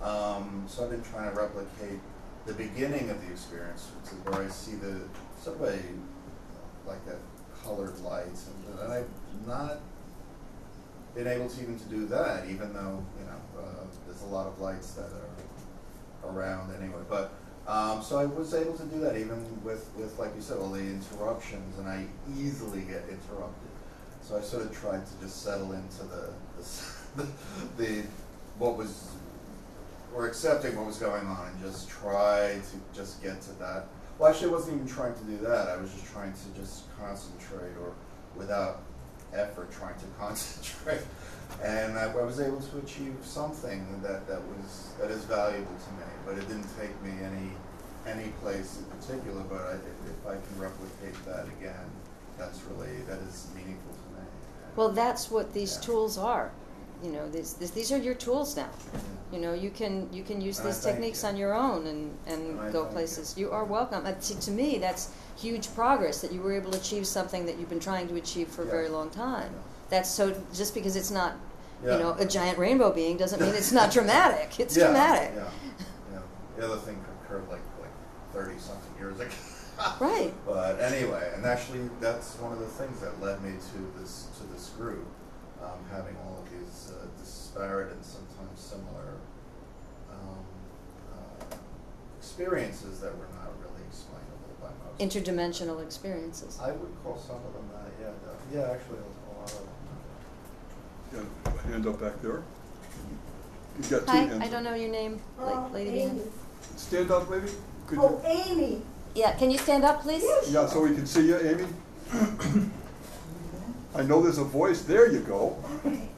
time. So I've been trying to replicate the beginning of the experience, which is where I see somebody like that colored lights, and I've not been able to even to do that, even though there's a lot of lights that are around anyway. But so I was able to do that even with like you said, all the interruptions, and I easily get interrupted. So I sort of tried to just settle into or accepting what was going on, and just try to just get to that. Well, actually, I wasn't even trying to do that. I was just trying to just concentrate, or without effort, trying to concentrate. And I was able to achieve something that is valuable to me. But it didn't take me any place in particular. But if I can replicate that again, that is meaningful to me. Well, that's what these tools are. These are your tools now. You can use these techniques on your own and go places. You are welcome. To me, that's huge progress, that you were able to achieve something that you've been trying to achieve for a very long time. That's so. Just because it's not, a giant rainbow being doesn't mean it's not dramatic. It's dramatic. Yeah. The other thing occurred like 30-something years ago. Right. But anyway, and actually, that's one of the things that led me to this group, having all of these disparate and sometimes similar experiences that were not really explainable by most. Interdimensional experiences. I would call some of them that. Yeah, actually, a lot of them. Got a hand up back there. You've got two Hi, hands I don't know your name, lady Amy. behind. Stand up, maybe. Could Oh, Amy. Yeah, can you stand up, please? Yeah, so we can see you, Amy. I know there's a voice. There you go. Okay.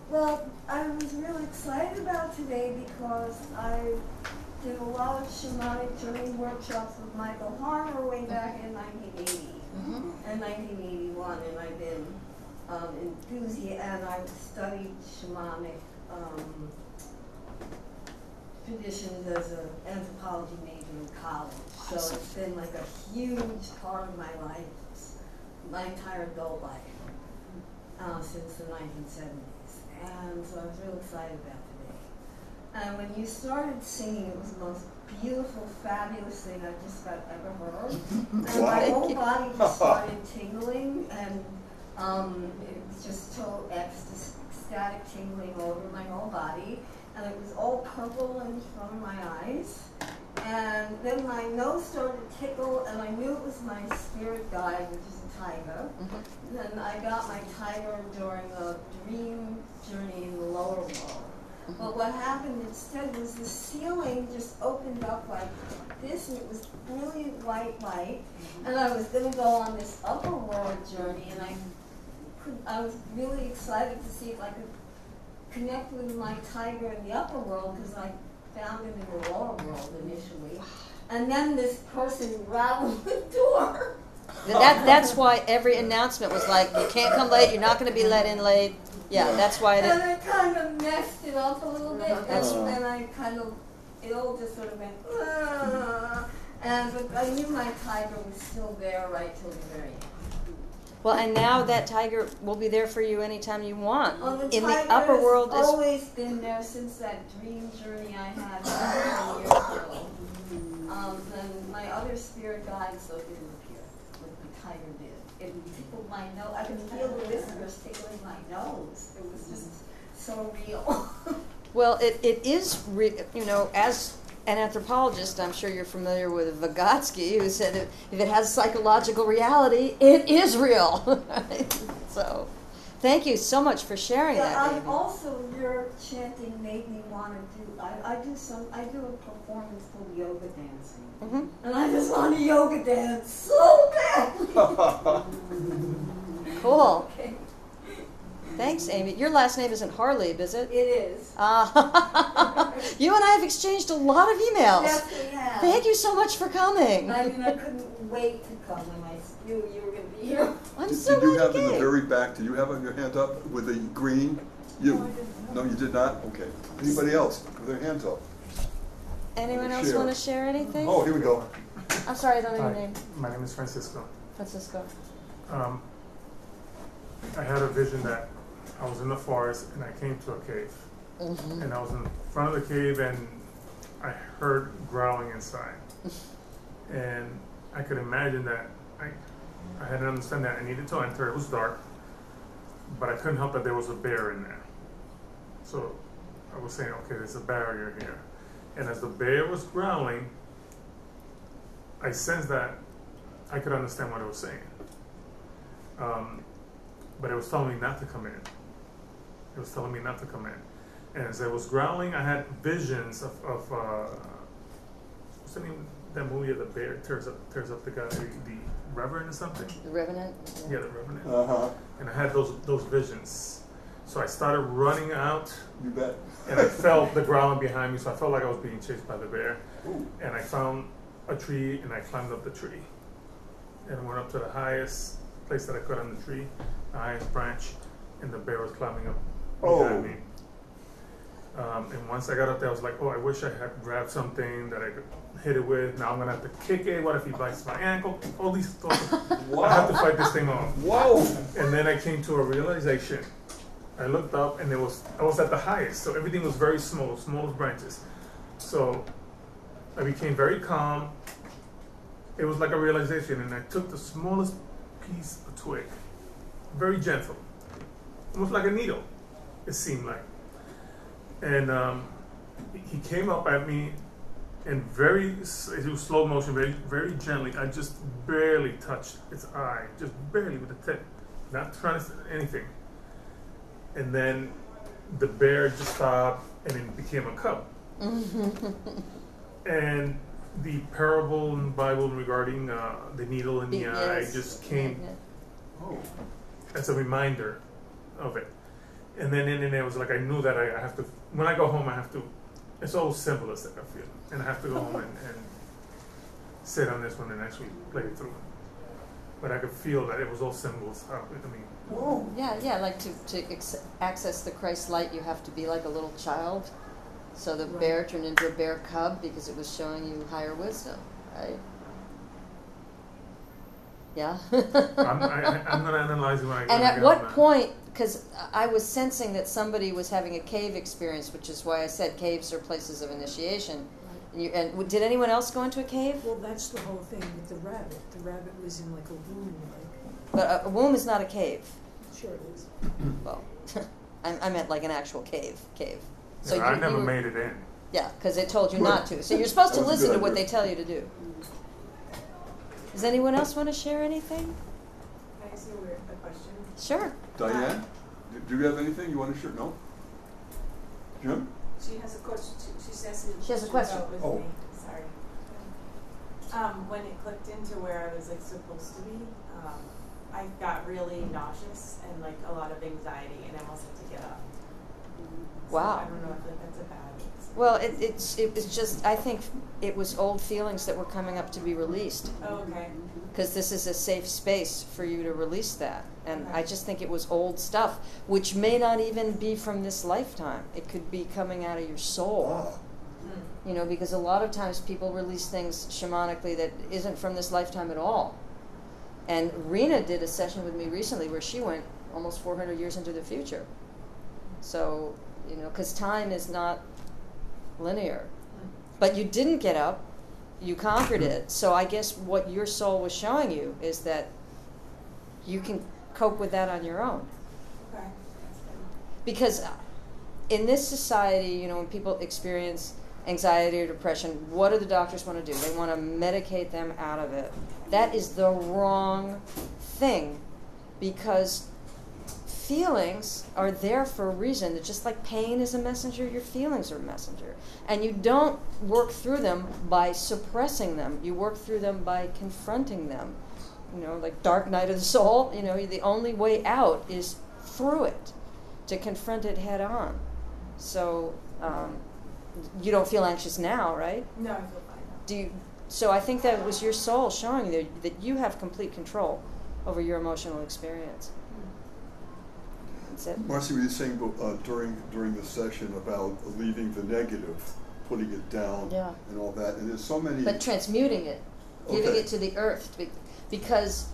Well, I was really excited about today because I did a lot of shamanic journey workshops with Michael Harmer way back in 1980. 1981, and I've been enthusiastic, and I've studied shamanic traditions as an anthropology major in college. So it's been like a huge part of my life, my entire adult life, since the 1970s. And so I was real excited about today. And when you started singing, it was the most beautiful, fabulous thing I just about ever heard. And my whole body just started tingling, and it was just total ecstatic tingling over my whole body. And it was all purple in front of my eyes. And then my nose started to tickle, and I knew it was my spirit guide, which is a tiger. Mm-hmm. Then I got my tiger during a dream journey in the lower world. Mm-hmm. But what happened instead was the ceiling just opened up like this, and it was brilliant white light. Mm-hmm. And I was going to go on this upper world journey, and I was really excited to see if I could connect with my tiger in the upper world, because I found him in the lower world initially. And then this person rattled the door. That's why every announcement was like, you can't come late, you're not going to be let in late. Yeah, that's why it is. And I kind of messed it up a little bit, and I kind of, it all just sort of went, and I knew my tiger was still there right till the very end. Well, and now that tiger will be there for you anytime you want. The in the upper world has always been there since that dream journey I had 10 years ago. And my other spirit guides though didn't appear, but the tiger did. It tickled my nose. I could feel the whiskers tickling my nose. It was just so real. Well, it is, as an anthropologist, I'm sure you're familiar with Vygotsky, who said if it has psychological reality, it is real. So, thank you so much for sharing that. Also, your chanting made me want to do. I do a performance called yoga dancing, and I just want to yoga dance so badly. Cool. Okay. Thanks, Amy. Your last name isn't Harleib, is it? It is. You and I have exchanged a lot of emails. Yes, we have. Thank you so much for coming. I mean, I couldn't wait to come when I knew you were going to be here. I'm so glad you have you in the came. very back, did you have your hand up with the green? You? No, I didn't. No, you did not? Okay. Anybody else with their hands up? Anyone else want to share anything? Oh, here we go. I'm sorry, I don't know your Hi, name. my name is Francisco. Francisco. I had a vision that I was in the forest and I came to a cave. Mm-hmm. And I was in front of the cave and I heard growling inside. And I could imagine that I had to understand that I needed to enter. It was dark, but I couldn't help that there was a bear in there. So I was saying, okay, there's a barrier here. And as the bear was growling, I sensed that I could understand what it was saying. But it was telling me not to come in. It was telling me not to come in. And as I was growling, I had visions of what's the name of that movie of the bear tears up the guy, the Reverend or something? The Revenant? Yeah, the Revenant. Uh-huh. And I had those visions. So I started running out. You bet. And I felt the growling behind me, so I felt like I was being chased by the bear. Ooh. And I found a tree, and I climbed up the tree. And went up to the highest place that I could on the tree, the highest branch, and the bear was climbing up behind me. And once I got up there, I was like, oh, I wish I had grabbed something that I could hit it with. Now I'm going to have to kick it. What if he bites my ankle? All these thoughts. Wow. I have to fight this thing off. Whoa. And then I came to a realization. I looked up, and I was at the highest, so everything was very small, smallest branches. So I became very calm. It was like a realization, and I took the smallest piece of twig, very gentle, almost like a needle, it seemed like. And he came up at me, and it was slow motion, very, very gently. I just barely touched its eye, just barely with the tip, not trying to say anything. And then the bear just stopped, and it became a cub. And the parable in the Bible regarding the needle in the eye just came as a reminder of it. And then it was like I knew that I have to, when I go home, I have to, it's all symbolistic, I feel. And I have to go home and sit on this one and actually play it through. but I could feel that it was all symbols. I mean, Whoa. Yeah, like to access the Christ light, you have to be like a little child. So the Right. bear turned into a bear cub because it was showing you higher wisdom, right? Yeah. I'm gonna analyze it when I And when I at get what on that. point, because I was sensing that somebody was having a cave experience, which is why I said caves are places of initiation. And did anyone else go into a cave? Well, that's the whole thing with the rabbit. The rabbit was in like a womb, But a womb is not a cave. sure it is. Well, I meant like an actual cave. So Yeah, I you never were- made it in. Yeah, because they told you not to. So you're supposed to That was a listen good to what idea. they tell you to do. Does anyone else want to share anything? Can I ask you a question? Sure. Diane, do you have anything you want to share? No? Jim? She has a question. She's asking. She has a question. Oh, it was Oh. me. Sorry. When it clicked into where I was like supposed to be, I got really nauseous and like a lot of anxiety, and I almost had to get up. So Wow. I don't know if that's a bad. Well, it was just, I think it was old feelings that were coming up to be released. Oh, okay. Because this is a safe space for you to release that. And Okay. I just think it was old stuff, which may not even be from this lifetime. It could be coming out of your soul. You know, because a lot of times people release things shamanically that isn't from this lifetime at all. And Rena did a session with me recently where she went almost 400 years into the future. So, you know, because time is not linear. But you didn't get up, you conquered it. So I guess what your soul was showing you is that you can cope with that on your own. Okay. Because in this society, you know, when people experience anxiety or depression, what do the doctors want to do? They want to medicate them out of it. That is the wrong thing, because feelings are there for a reason. It's just like pain is a messenger, your feelings are a messenger. And you don't work through them by suppressing them. You work through them by confronting them. You know, like dark night of the soul, you know, the only way out is through it, to confront it head on. So, you don't feel anxious now, right? No, I feel fine now. Do you? So I think that was your soul showing you that you have complete control over your emotional experience. That's it. Marcy, were you saying during the session about leaving the negative, putting it down, Yeah. and all that? And there's so many. But transmuting it, giving Okay. it to the earth, because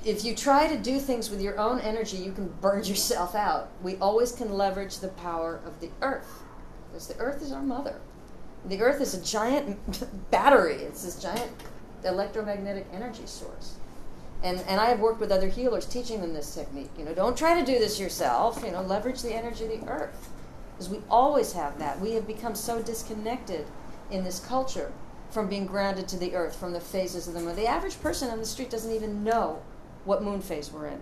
if you try to do things with your own energy, you can burn yourself out. We always can leverage the power of the earth, because the earth is our mother. The earth is a giant battery. It's this giant electromagnetic energy source. And I have worked with other healers teaching them this technique. You know, don't try to do this yourself. You know, leverage the energy of the earth. Because we always have that. We have become so disconnected in this culture from being grounded to the earth, from the phases of the moon. The average person on the street doesn't even know what moon phase we're in,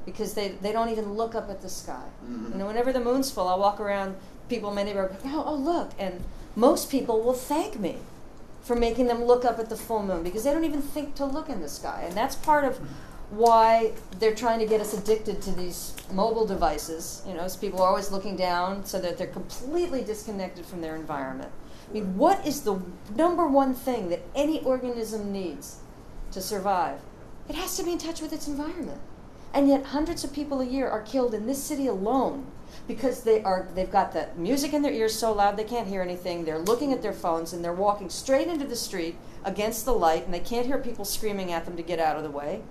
because they don't even look up at the sky. Mhm. You know, whenever the moon's full, I'll walk around, people in my neighborhood, oh, look. And most people will thank me for making them look up at the full moon, because they don't even think to look in the sky. And that's part of why they're trying to get us addicted to these mobile devices. You know, as people are always looking down so that they're completely disconnected from their environment. I mean, what is the number one thing that any organism needs to survive? It has to be in touch with its environment. And yet hundreds of people a year are killed in this city alone because they've got the music in their ears so loud they can't hear anything. They're looking at their phones and they're walking straight into the street against the light, and they can't hear people screaming at them to get out of the way.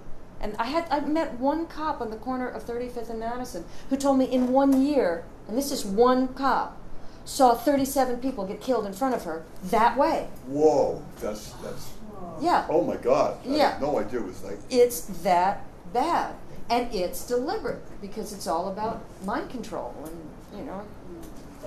And I met one cop on the corner of 35th and Madison who told me in 1 year, and this is one cop, saw 37 people get killed in front of her that way. Whoa, that's. Yeah. Oh my God. I Yeah. had no idea it was like. It's that bad. And it's deliberate, because it's all about mind control. And, you know,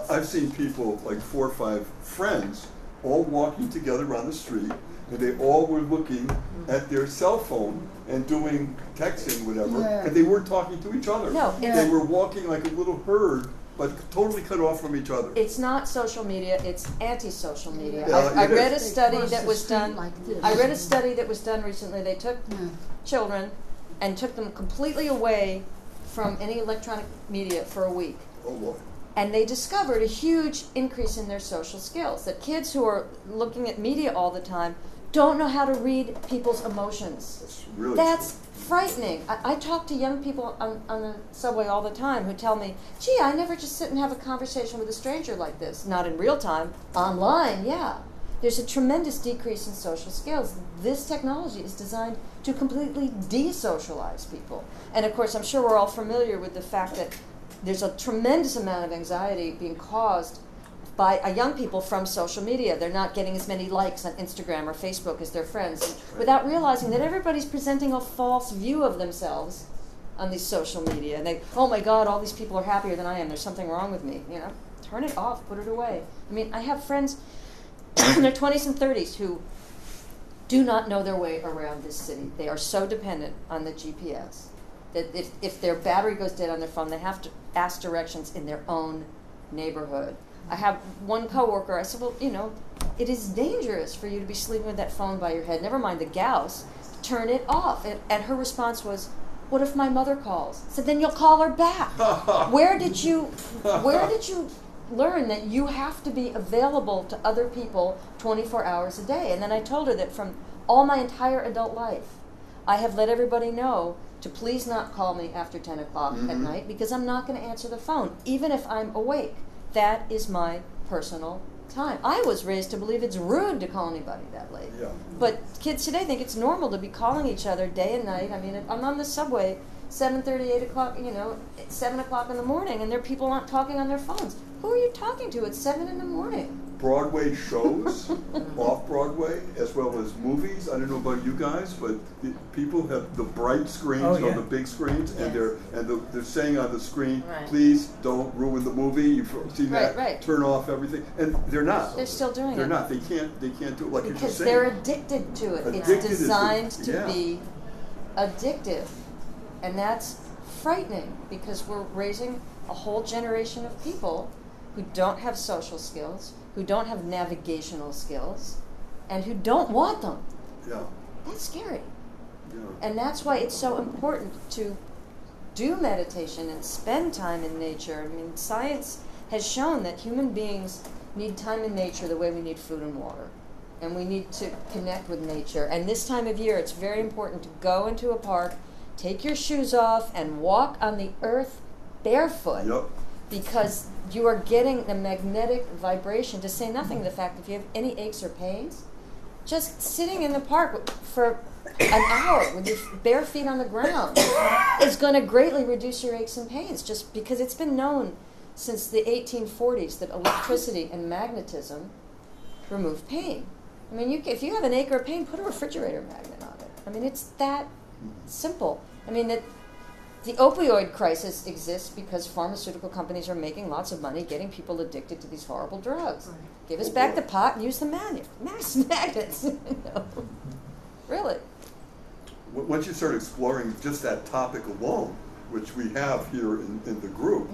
I've seen people, like 4 or 5 friends, all walking together around the street, and they all were looking at their cell phone and doing texting, whatever, Yeah. and they weren't talking to each other. No, They it's- were walking like a little herd, but totally cut off from each other. it's not social media, it's anti-social media. Yeah, I it read a is. study Across that the was street done. like this. I read a study that was done recently. They took Yeah. children and took them completely away from any electronic media for a week. Oh boy. And they discovered a huge increase in their social skills. That kids who are looking at media all the time don't know how to read people's emotions. That's really That's true. frightening. I talk to young people on the subway all the time who tell me, gee, I never just sit and have a conversation with a stranger like this. Not in real time. Online, yeah. There's a tremendous decrease in social skills. This technology is designed to completely de-socialize people. And of course, I'm sure we're all familiar with the fact that there's a tremendous amount of anxiety being caused by young people from social media. They're not getting as many likes on Instagram or Facebook as their friends, without realizing that everybody's presenting a false view of themselves on these social media. And they, oh my God, all these people are happier than I am. There's something wrong with me. You know, turn it off, put it away. I mean, I have friends in their 20s and 30s who do not know their way around this city. They are so dependent on the GPS that if their battery goes dead on their phone, they have to ask directions in their own neighborhood. I have one coworker, I said, well, you know, it is dangerous for you to be sleeping with that phone by your head. Never mind the Gauss. Turn it off. And her response was, what if my mother calls? I said, then you'll call her back. Where did you learn that you have to be available to other people 24 hours a day? And then I told her that from all my entire adult life, I have let everybody know to please not call me after 10 o'clock at night, because I'm not going to answer the phone, even if I'm awake. That is my personal time. I was raised to believe it's rude to call anybody that late. Yeah. But kids today think it's normal to be calling each other day and night. I mean, I'm on the subway, 7:30, 8 o'clock, 7 o'clock in the morning, and there are people not talking on their phones. Who are you talking to at 7 in the morning? Broadway shows, off-Broadway, as well as movies. I don't know about you guys, but people have the bright screens on the big screens, and they're saying on the screen, please don't ruin the movie. You've seen that? Turn off everything. And they're not. They're still doing it. They're not. They can't do it like you're just saying. Because they're addicted to it. It's designed to be addictive. And that's frightening, because we're raising a whole generation of people who don't have social skills, who don't have navigational skills, and who don't want them. Yeah. That's scary. Yeah. And that's why it's so important to do meditation and spend time in nature. I mean, science has shown that human beings need time in nature the way we need food and water. And we need to connect with nature. And this time of year, it's very important to go into a park, take your shoes off, and walk on the earth barefoot. Yep. Because you are getting the magnetic vibration, to say nothing of the fact that if you have any aches or pains, just sitting in the park for an hour with your bare feet on the ground is going to greatly reduce your aches and pains, just because it's been known since the 1840s that electricity and magnetism remove pain. I mean, if you have an ache or a pain, put a refrigerator magnet on it. I mean, it's that simple. I mean, the opioid crisis exists because pharmaceutical companies are making lots of money getting people addicted to these horrible drugs. Right. Give us back the pot and use the magnets. Really. Once you start exploring just that topic alone, which we have here in the group,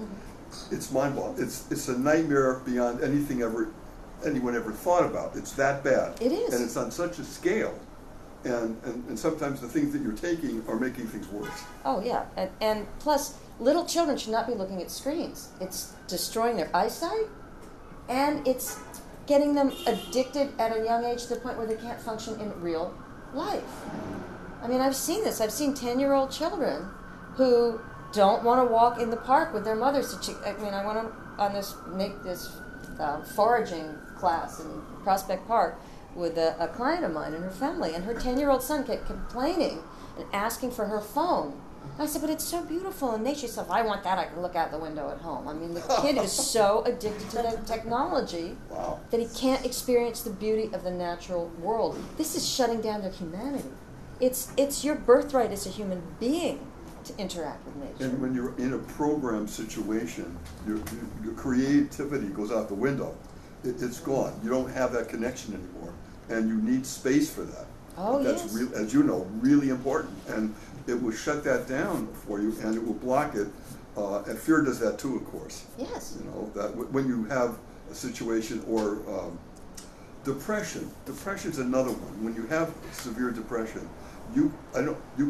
it's mind-boggling. It's a nightmare beyond anything anyone ever thought about. It's that bad. It is. And it's on such a scale. And sometimes the things that you're taking are making things worse. Oh, yeah. And plus, little children should not be looking at screens. It's destroying their eyesight, and it's getting them addicted at a young age to the point where they can't function in real life. I mean, I've seen this. I've seen 10-year-old children who don't want to walk in the park with their mothers. I went on this foraging class in Prospect Park with a client of mine and her family, and her 10-year-old son kept complaining and asking for her phone. And I said, but it's so beautiful in nature. She said, if I want that, I can look out the window at home. I mean, the kid is so addicted to that technology that he can't experience the beauty of the natural world. This is shutting down their humanity. It's your birthright as a human being to interact with nature. And when you're in a program situation, your creativity goes out the window. It's gone. You don't have that connection anymore, and you need space for that. Oh, that's yes. As you know, really important, and it will shut that down for you, and it will block it. And fear does that too, of course. Yes. You know that when you have a situation or depression. Depression's another one. When you have severe depression, you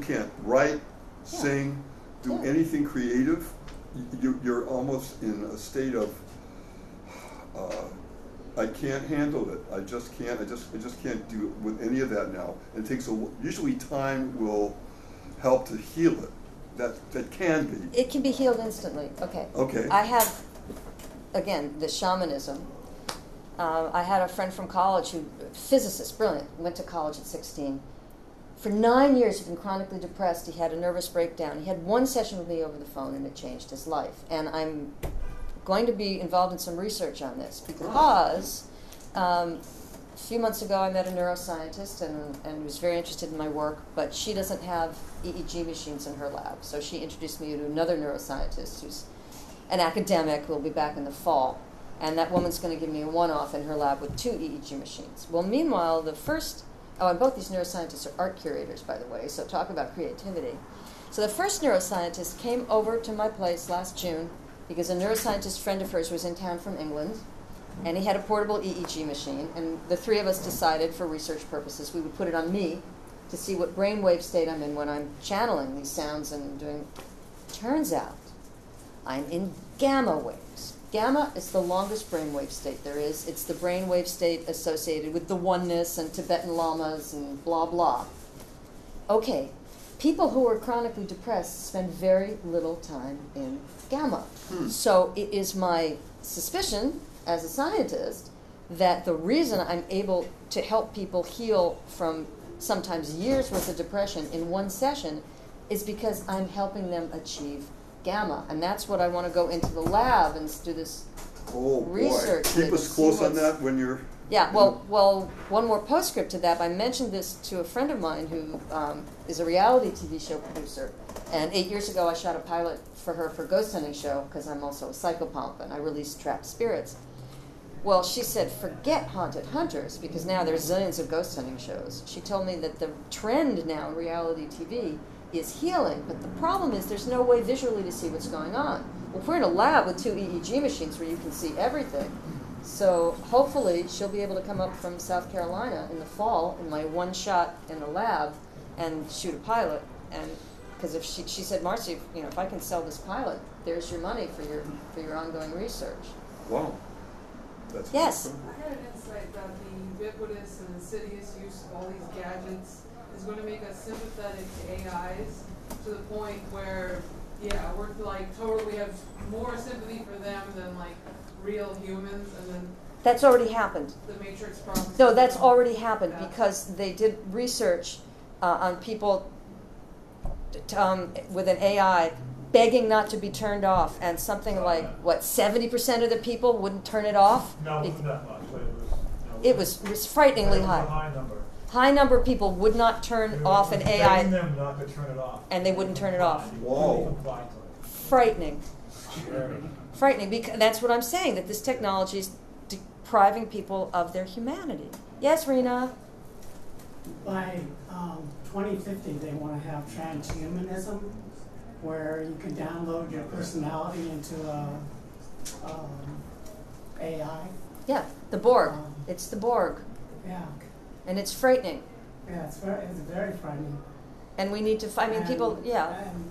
can't write, sing, do anything creative. You're almost in a state of I can't handle it. I just can't. I just can't do it with any of that now. It takes usually time will help to heal it. That can be. It can be healed instantly. Okay. Okay. I have, again, the shamanism. I had a friend from college who, physicist, brilliant, went to college at 16. For 9 years, he'd been chronically depressed. He had a nervous breakdown. He had one session with me over the phone, and it changed his life. And I'm going to be involved in some research on this because a few months ago I met a neuroscientist and was very interested in my work, but she doesn't have EEG machines in her lab. So she introduced me to another neuroscientist who's an academic who will be back in the fall. And that woman's going to give me a one-off in her lab with 2 EEG machines. Well, meanwhile, and both these neuroscientists are art curators, by the way, so talk about creativity. So the first neuroscientist came over to my place last June because a neuroscientist friend of hers was in town from England, and he had a portable EEG machine, and the 3 of us decided for research purposes we would put it on me to see what brainwave state I'm in when I'm channeling these sounds and doing. Turns out I'm in gamma waves. Gamma is the longest brainwave state there is. It's the brainwave state associated with the oneness and Tibetan lamas and blah, blah. Okay, people who are chronically depressed spend very little time in gamma. So it is my suspicion as a scientist that the reason I'm able to help people heal from sometimes years worth of depression in one session is because I'm helping them achieve gamma. And that's what I want to go into the lab and do this research. Boy. Keep us close on that when you're... Yeah, well, one more postscript to that. I mentioned this to a friend of mine who is a reality TV show producer. And 8 years ago, I shot a pilot for her for a ghost hunting show because I'm also a psychopomp and I release trapped spirits. Well, she said, forget Haunted Hunters because now there's zillions of ghost hunting shows. She told me that the trend now in reality TV is healing, but the problem is there's no way visually to see what's going on. Well, we're in a lab with 2 EEG machines where you can see everything. So hopefully she'll be able to come up from South Carolina in the fall in my one shot in the lab and shoot a pilot. And because if she said, Marcy, if I can sell this pilot, there's your money for your ongoing research. Wow. That's yes. awesome. I had an insight that the ubiquitous and insidious use of all these gadgets is going to make us sympathetic to AIs to the point where, we're like totally have more sympathy for them than like real humans, and then that's already happened. The Matrix problem. No, that's already happened because they did research on people with an AI begging not to be turned off, and something like 70% of the people wouldn't turn it off. No, it wasn't that much. It was frighteningly high. A high number. High number of people would not turn off an AI. Begging them not to turn it off. And they wouldn't turn it off. Whoa. Frightening. Frightening, because that's what I'm saying, that this technology is depriving people of their humanity. Yes, Rena? By 2050, they want to have transhumanism, where you can download your personality into AI. Yeah, the Borg. It's the Borg. Yeah. And it's frightening. Yeah, it's very frightening. And we need to find, people, And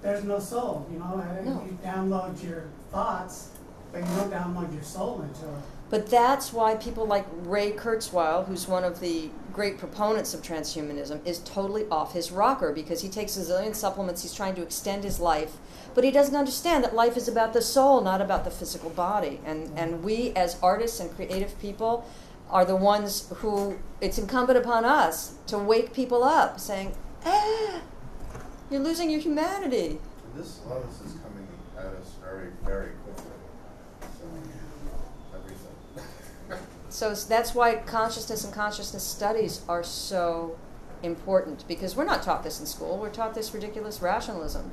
there's no soul, No. You download your thoughts, but you don't download your soul into it. But that's why people like Ray Kurzweil, who's one of the great proponents of transhumanism, is totally off his rocker because he takes a zillion supplements, he's trying to extend his life, but he doesn't understand that life is about the soul, not about the physical body. And we as artists and creative people are the ones who, it's incumbent upon us to wake people up, saying, you're losing your humanity. A lot of this is coming at us very, very quickly. So, everything. So that's why consciousness and consciousness studies are so important, because we're not taught this in school. We're taught this ridiculous rationalism.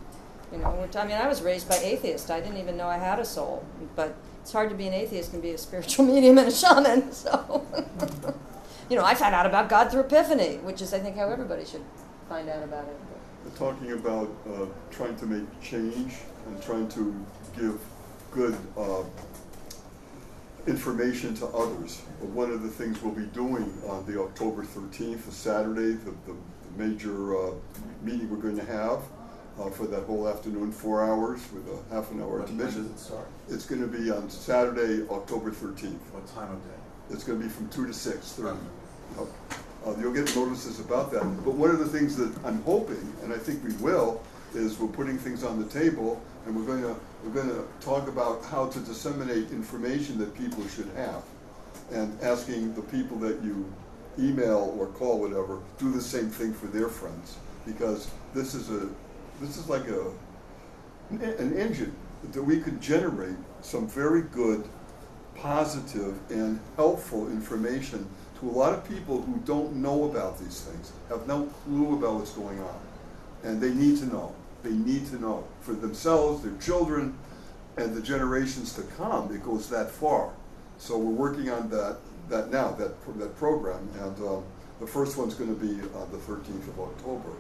I was raised by atheists. I didn't even know I had a soul. But it's hard to be an atheist and be a spiritual medium and a shaman. So, I found out about God through Epiphany, which is, I think, how everybody should find out about it. We're talking about trying to make change and trying to give good information to others. But one of the things we'll be doing on the October 13th, the Saturday, the major meeting we're going to have, for that whole afternoon, 4 hours with a half an hour When intermission. does it start? It's going to be on Saturday, October 13th. What time of day? It's going to be from 2 to 6:30. Okay. Yep. You'll get notices about that. But one of the things that I'm hoping, and I think we will, is we're putting things on the table, and we're going to talk about how to disseminate information that people should have, and asking the people that you email or call, whatever, do the same thing for their friends, because this is like an engine that we could generate some very good, positive, and helpful information to a lot of people who don't know about these things, have no clue about what's going on, and they need to know. They need to know for themselves, their children, and the generations to come. It goes that far. So we're working on that program, and the first one's going to be on the 13th of October.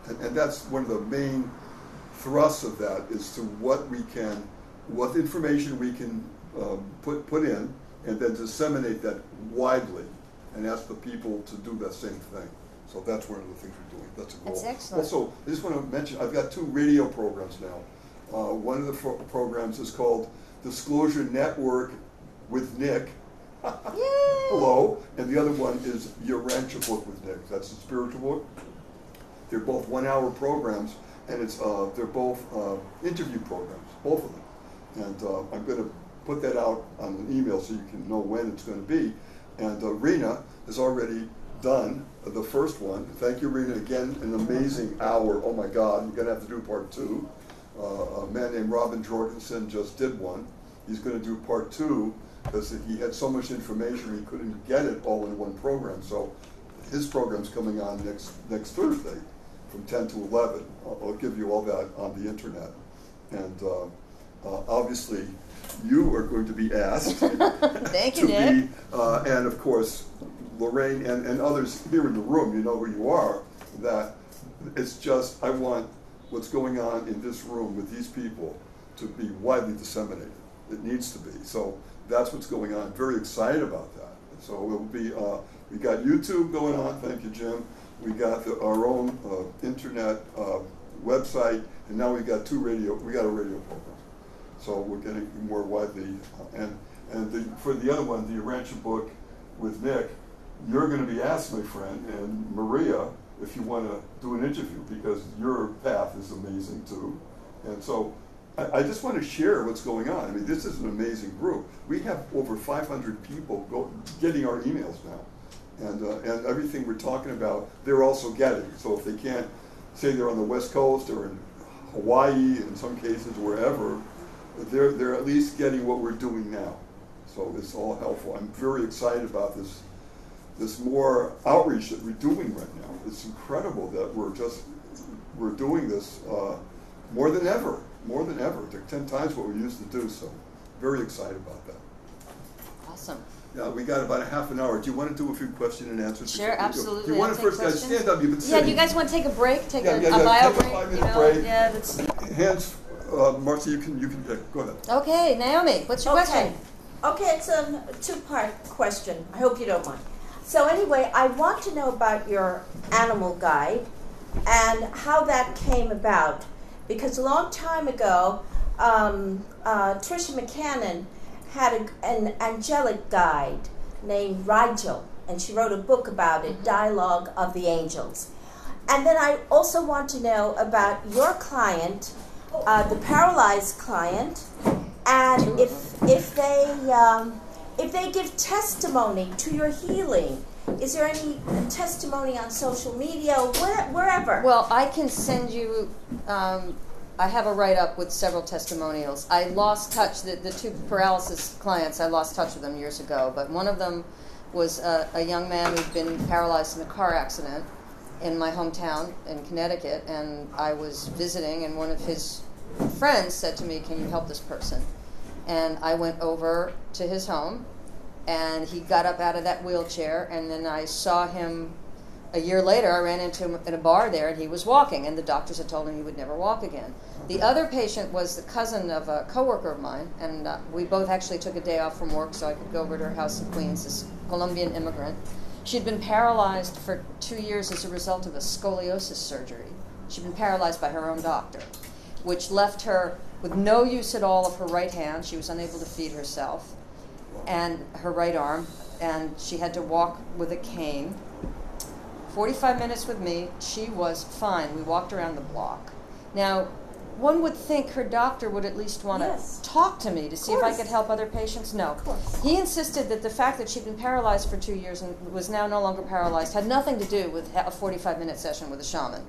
And that's one of the main thrusts of that, is to what information we can put in, and then disseminate that widely, and ask the people to do that same thing. So that's one of the things we're doing. That's a goal. That's excellent. Also, I just want to mention, I've got 2 radio programs now. One of the programs is called Disclosure Network with Nick. Hello. And the other one is Your Rancher Book with Nick. That's the spiritual book. They're both 1-hour programs, and they're both interview programs, both of them. And I'm going to put that out on an email so you can know when it's going to be. And Rena has already done the first one. Thank you, Rena. Again, an amazing hour. Oh my God, you're going to have to do part 2. A man named Robin Jorgensen just did one. He's going to do part 2 because he had so much information he couldn't get it all in one program. So his program's coming on next Thursday from 10 to 11. I'll give you all that on the internet. And obviously, you are going to be asked Thank you, to Nick. be, and of course, Lorraine and others here in the room, you know who you are, that it's just, I want what's going on in this room with these people to be widely disseminated. It needs to be. So that's what's going on. I'm very excited about that. So it will be, we got YouTube going on, thank you, Jim. We got our own internet website, and now we got a radio program. So we're getting more widely, for the other one, the Rancher Book with Nick, you're going to be asked, my friend, and Maria, if you want to do an interview, because your path is amazing too. And so I just want to share what's going on. I mean, this is an amazing group. We have over 500 people getting our emails now. And everything we're talking about, they're also getting. So if they can't, say they're on the West Coast or in Hawaii, in some cases, wherever, they're at least getting what we're doing now. So it's all helpful. I'm very excited about this more outreach that we're doing right now. It's incredible that we're doing this more than ever, like 10 times what we used to do. So very excited about that. Awesome. Yeah, we got about a half an hour. Do you want to do a few question and answers? Sure, absolutely. You want to first, guys, stand up. You've been sitting. Yeah, you guys want to take a break? Take a bio take a break? 5-minute break. Yeah, that's... Hands, Marcy, you can go ahead. Okay, Naomi, what's your question? Okay, it's a 2-part question. I hope you don't mind. So anyway, I want to know about your animal guide and how that came about. Because a long time ago, Tricia McCannon had an angelic guide named Rigel, and she wrote a book about it, Dialogue of the Angels. And then I also want to know about your client, the paralyzed client, and if they give testimony to your healing. Is there any testimony on social media, wherever? Well, I can send you, I have a write-up with several testimonials. I lost touch, the 2 paralysis clients, I lost touch with them years ago, but one of them was a young man who'd been paralyzed in a car accident in my hometown in Connecticut, and I was visiting, and one of his friends said to me, "Can you help this person?" And I went over to his home, and he got up out of that wheelchair, and then I saw him a year later. I ran into him in a bar there, and he was walking, and the doctors had told him he would never walk again. The other patient was the cousin of a coworker of mine, and we both actually took a day off from work so I could go over to her house in Queens, this Colombian immigrant. She'd been paralyzed for 2 years as a result of a scoliosis surgery, She'd been paralyzed by her own doctor, which left her with no use at all of her right hand. She was unable to feed herself, and her right arm, and she had to walk with a cane. 45 minutes with me, she was fine. We walked around the block. Now, one would think her doctor would at least want to talk to me to see if I could help other patients. No. He insisted that the fact that she'd been paralyzed for 2 years and was now no longer paralyzed had nothing to do with a 45-minute session with a shaman.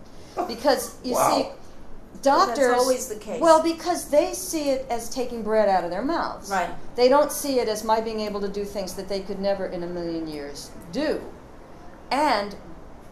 Because, you see, doctors... That's always the case. Well, because they see it as taking bread out of their mouths. Right. They don't see it as my being able to do things that they could never in a million years do. And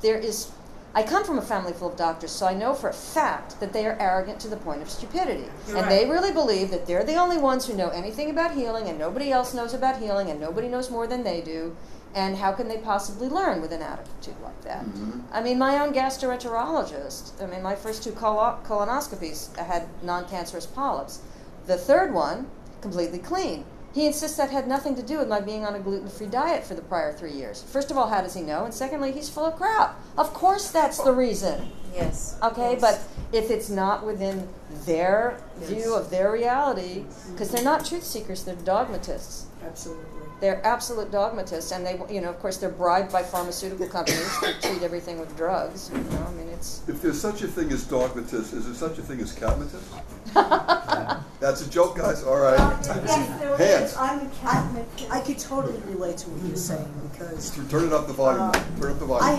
there is... I come from a family full of doctors, so I know for a fact that they are arrogant to the point of stupidity. And they really believe that they're the only ones who know anything about healing, and nobody else knows about healing, and nobody knows more than they do. And how can they possibly learn with an attitude like that? I mean, my own gastroenterologist, I mean, my first 2 colonoscopies had non-cancerous polyps. The third one, completely clean. He insists that had nothing to do with my being on a gluten-free diet for the prior 3 years. First of all, how does he know? And secondly, he's full of crap. Of course that's the reason. Yes. Okay, yes. but if it's not within their view of their reality, because they're not truth seekers, they're dogmatists. Absolutely. They're absolute dogmatists, and they, you know, of course, they're bribed by pharmaceutical companies to treat everything with drugs. You know, I mean, it's. If there's such a thing as dogmatist, is there such a thing as catmatist? That's a joke, guys. All right. Yes, there Hands. is. I'm a Catholic. I could totally relate to what you're saying because Turn it up the volume. Turn up the volume. I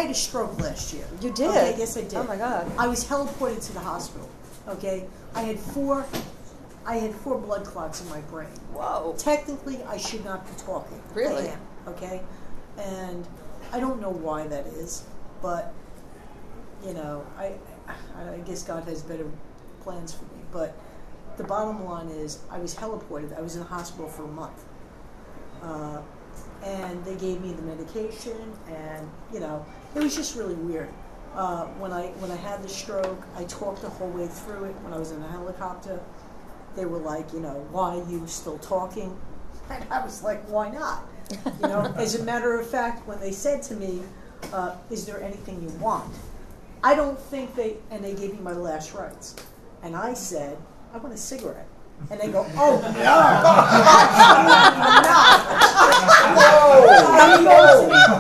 had a stroke last year. You did? Okay, yes, I did. Oh my God. I was heliported to the hospital. Okay, I had four blood clots in my brain. Whoa. Technically, I should not be talking. Really? I am, okay? And I don't know why that is, but, you know, I guess God has better plans for me. But the bottom line is I was heliported. I was in the hospital for a month. And they gave me the medication, and, you know, it was just really weird. When I had the stroke, I talked the whole way through it when I was in a helicopter. They were like, you know, why are you still talking? And I was like, why not? You know, as a matter of fact, when they said to me, is there anything you want? I don't think they gave me my last rites. And I said, I want a cigarette. And they go, oh, no,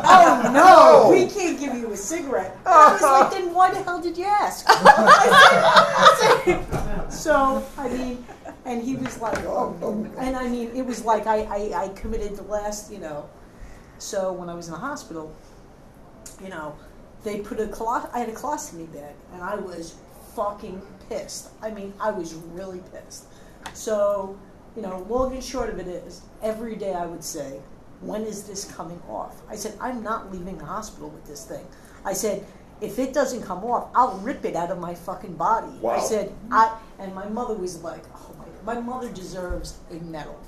oh, no, we can't give you a cigarette. And I was like, then why the hell did you ask? So, I mean, and he was like, oh, and I mean, it was like I committed the last, you know. So when I was in the hospital, you know, they put I had a colostomy bag, and I was fucking pissed. I mean, I was really pissed. So, you know, long and short of it is, every day I would say, when is this coming off? I said, I'm not leaving the hospital with this thing. I said, if it doesn't come off, I'll rip it out of my fucking body. Wow. I said, and my mother was like, oh my mother deserves a medal,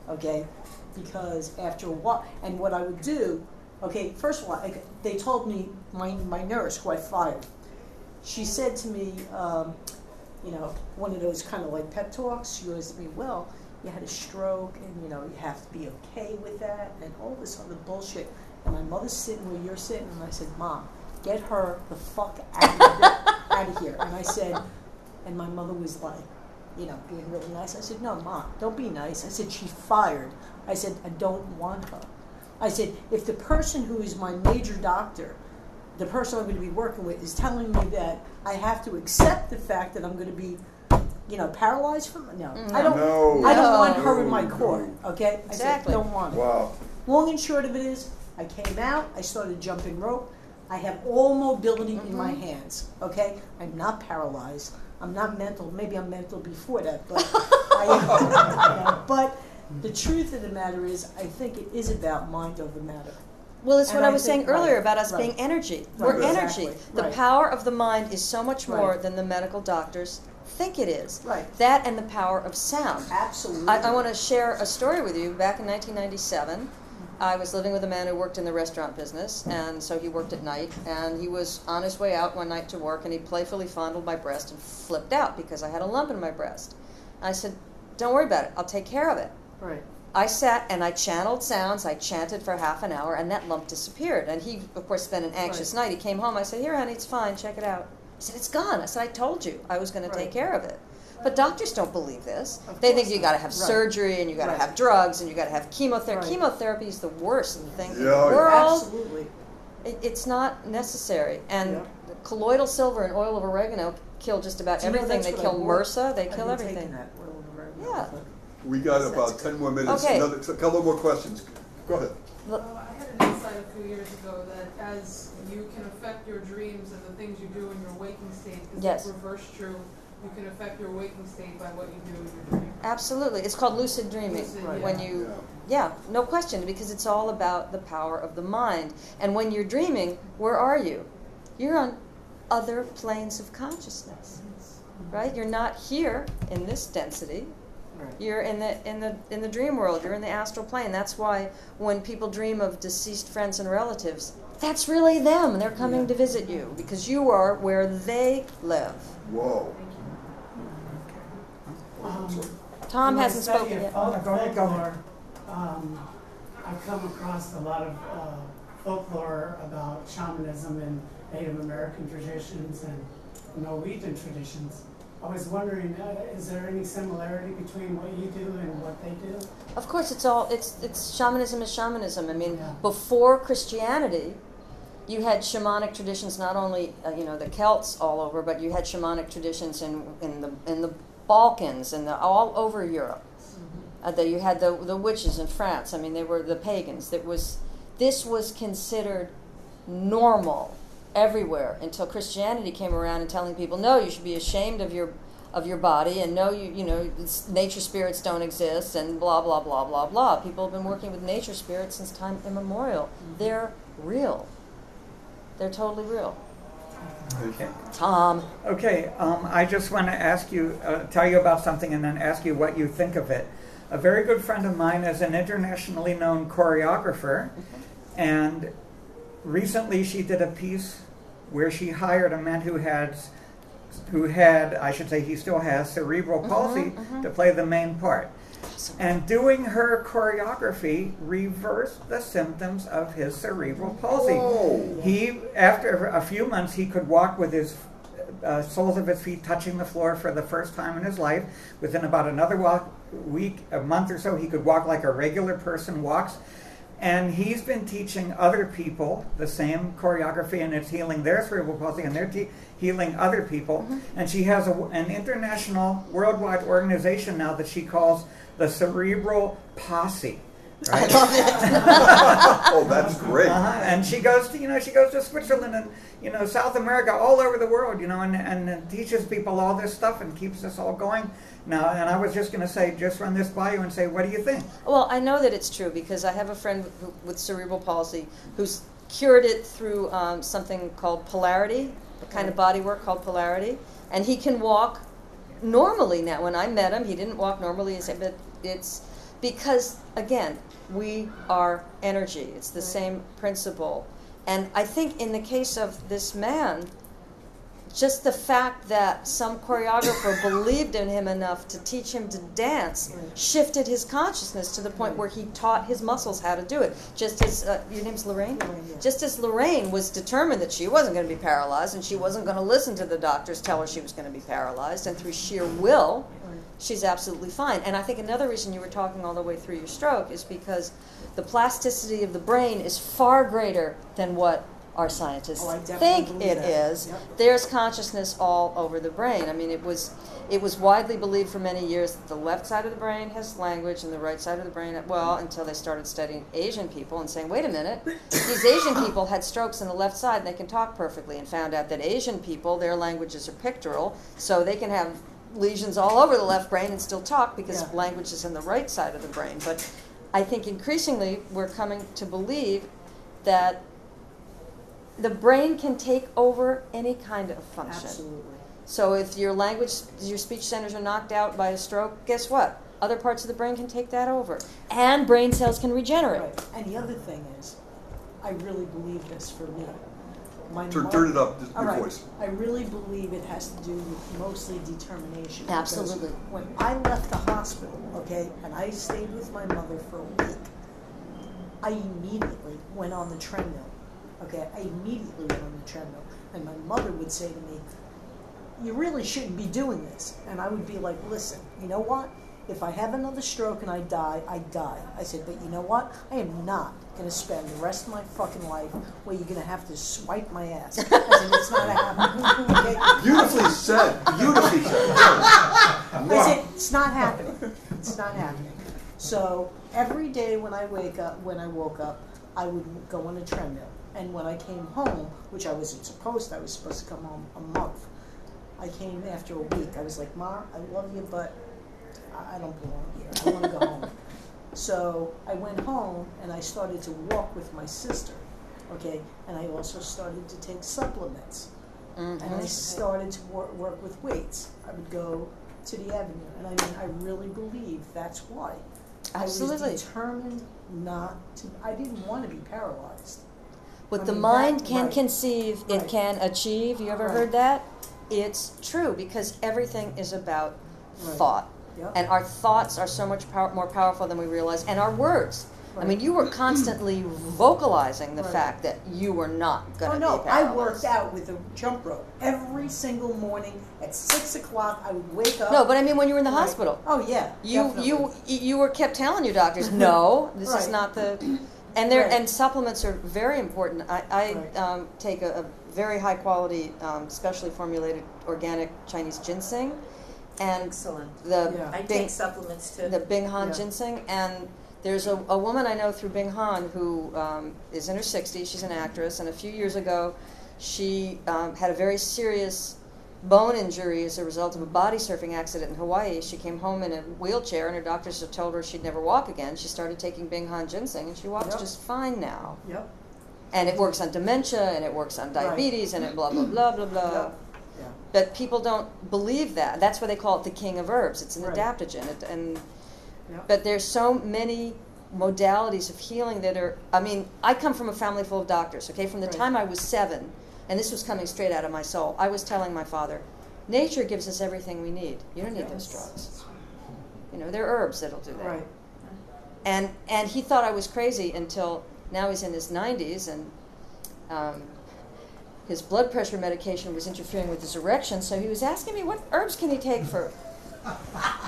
okay? Because after a while, and what I would do, okay, first of all, they told me, my nurse, who I fired, she said to me, you know, one of those kind of like pep talks, she goes to me, well, you had a stroke, and, you know, you have to be okay with that, and all this other bullshit. And my mother's sitting where you're sitting, and I said, Mom, get her the fuck out of here. And I said, and my mother was like, you know, being really nice. I said, no, Mom, don't be nice. I said, she's fired. I said, I don't want her. I said, if the person who is my major doctor, the person I'm going to be working with, is telling me that I have to accept the fact that I'm going to be, you know, paralyzed from it, no. I don't want her in my court, okay? I said, don't want it. Wow. Long and short of it is, I came out, I started jumping rope. I have all mobility in my hands, okay? I'm not paralyzed. I'm not mental. Maybe I'm mental before that, but but the truth of the matter is, I think it is about mind over matter. Well, it's what I was saying earlier about us being energy. We're energy. The power of the mind is so much more than the medical doctors think it is. Right. That and the power of sound. Absolutely. I want to share a story with you. Back in 1997, I was living with a man who worked in the restaurant business, and so he worked at night, and he was on his way out one night to work, and he playfully fondled my breast and flipped out because I had a lump in my breast. I said, don't worry about it. I'll take care of it. Right. I sat and I channeled sounds. I chanted for half an hour, and that lump disappeared. And he, of course, spent an anxious night. He came home. I said, here, honey, it's fine. Check it out. He said, it's gone. I said, I told you I was going to take care of it. But doctors don't believe this. They think you got to have surgery and you got to have drugs and you got to have chemotherapy. Chemotherapy is the worst thing in the world. Absolutely. It's not necessary. And colloidal silver and oil of oregano kill just about everything. They kill MRSA. They kill everything. Yeah. We got about 10 more minutes. Okay. A couple more questions. Go ahead. I had an insight a few years ago that as you can affect your dreams and the things you do in your waking state, is Yes. reverse true. You can affect your waking state by what you do in your dream. Absolutely. It's called lucid dreaming. Lucid, When you, no question, because it's all about the power of the mind. And when you're dreaming, where are you? You're on other planes of consciousness, right? You're not here in this density. You're in the dream world. You're in the astral plane. That's why when people dream of deceased friends and relatives, that's really them. They're coming to visit you because you are where they live. Whoa. Tom hasn't spoken yet. Go ahead. I've come across a lot of folklore about shamanism and Native American traditions and Norwegian traditions. I was wondering, is there any similarity between what you do and what they do? Of course, it's shamanism is shamanism. I mean, before Christianity, you had shamanic traditions. Not only the Celts all over, but you had shamanic traditions in the Balkans and all over Europe. You had the witches in France. I mean, they were the pagans. This was considered normal everywhere until Christianity came around and telling people, no, you should be ashamed of your body, and no, nature spirits don't exist, and blah blah blah blah blah. People have been working with nature spirits since time immemorial. They're real. They're totally real. Okay. Tom. Okay, I just want to ask you, tell you about something and then ask you what you think of it. A very good friend of mine is an internationally known choreographer, and recently she did a piece where she hired a man who had, I should say he still has, cerebral palsy to play the main part. And doing her choreography reversed the symptoms of his cerebral palsy. Whoa. He, after a few months, he could walk with his soles of his feet touching the floor for the first time in his life. Within about another a month or so, he could walk like a regular person walks. And he's been teaching other people the same choreography, and it's healing their cerebral palsy, and they're healing other people. And she has an international, worldwide organization now that she calls the Cerebral Posse. Right? I love it. Oh, that's great. And she goes to Switzerland and South America, all over the world, and teaches people all this stuff and keeps us all going. Now, and I was just going to say, just run this by you and say, what do you think? Well, I know that it's true because I have a friend with cerebral palsy who's cured it through something called polarity, a kind of body work called polarity, and he can walk normally now. When I met him, he didn't walk normally, but it's because, again, we are energy. It's the same principle. And I think in the case of this man, just the fact that some choreographer believed in him enough to teach him to dance shifted his consciousness to the point where he taught his muscles how to do it. Just as, your name's Lorraine? Just as Lorraine was determined that she wasn't going to be paralyzed and she wasn't going to listen to the doctors tell her she was going to be paralyzed, and through sheer will, she's absolutely fine. And I think another reason you were talking all the way through your stroke is because the plasticity of the brain is far greater than what our scientists think it is. Yep. There's consciousness all over the brain. I mean, it was widely believed for many years that the left side of the brain has language and the right side of the brain, until they started studying Asian people and saying, wait a minute, these Asian people had strokes in the left side and they can talk perfectly, and found out that Asian people, their languages are pictorial, so they can have lesions all over the left brain and still talk because language is in the right side of the brain. But I think increasingly we're coming to believe that the brain can take over any kind of function. Absolutely. So if your speech centers are knocked out by a stroke, guess what? Other parts of the brain can take that over. And brain cells can regenerate. Right. And the other thing is, I really believe this for me. Turn it up, your voice. I really believe it has to do with mostly determination. Absolutely. When I left the hospital, and I stayed with my mother for a week, I immediately went on the treadmill. I immediately went on the treadmill. And my mother would say to me, you really shouldn't be doing this. And I would be like, listen, you know what? If I have another stroke and I die, I die. I said, but you know what? I am not going to spend the rest of my fucking life where you're going to have to swipe my ass. I said, it's not happening. Okay? Beautifully said. Beautifully said. I said, it's not happening. It's not happening. So every day when I woke up, I would go on a treadmill. And when I came home, which I was supposed to come home a month. I came after a week. I was like, Ma, I love you, but I don't belong here. I want to go home. So I went home and I started to walk with my sister, okay? And I also started to take supplements. And I started to work with weights. I would go to the avenue. And I mean, I really believe that's why. Absolutely. I was determined not to, I didn't want to be paralyzed. What the mind can conceive, it can achieve. You ever heard that? It's true, because everything is about thought. Yep. And our thoughts are so much more powerful than we realize. And our words. I mean, you were constantly vocalizing the fact that you were not going to be paralyzed. I worked out with a jump rope every single morning at 6 o'clock. I would wake up. No, but I mean when you were in the hospital. Oh yeah. You were kept telling your doctors, no, this is not the. And and supplements are very important. I take a very high quality, specially formulated organic Chinese ginseng, and excellent. I take supplements too. The Binghan ginseng, and there's a woman I know through Binghan who is in her 60s. She's an actress, and a few years ago, she had a very serious bone injury as a result of a body surfing accident in Hawaii. She came home in a wheelchair, and her doctors had told her she'd never walk again. She started taking Binghan ginseng, and she walks just fine now. Yep. And it works on dementia, and it works on diabetes, and it blah, blah, blah, blah, blah. But people don't believe that. That's why they call it the king of herbs. It's an adaptogen. But there's so many modalities of healing that are, I mean, I come from a family full of doctors, okay? From the time I was 7, and this was coming straight out of my soul, I was telling my father, nature gives us everything we need. You don't need those drugs. You know, they're herbs that'll do that. Right. And he thought I was crazy until now he's in his 90s, and his blood pressure medication was interfering with his erection, so he was asking me what herbs can he take for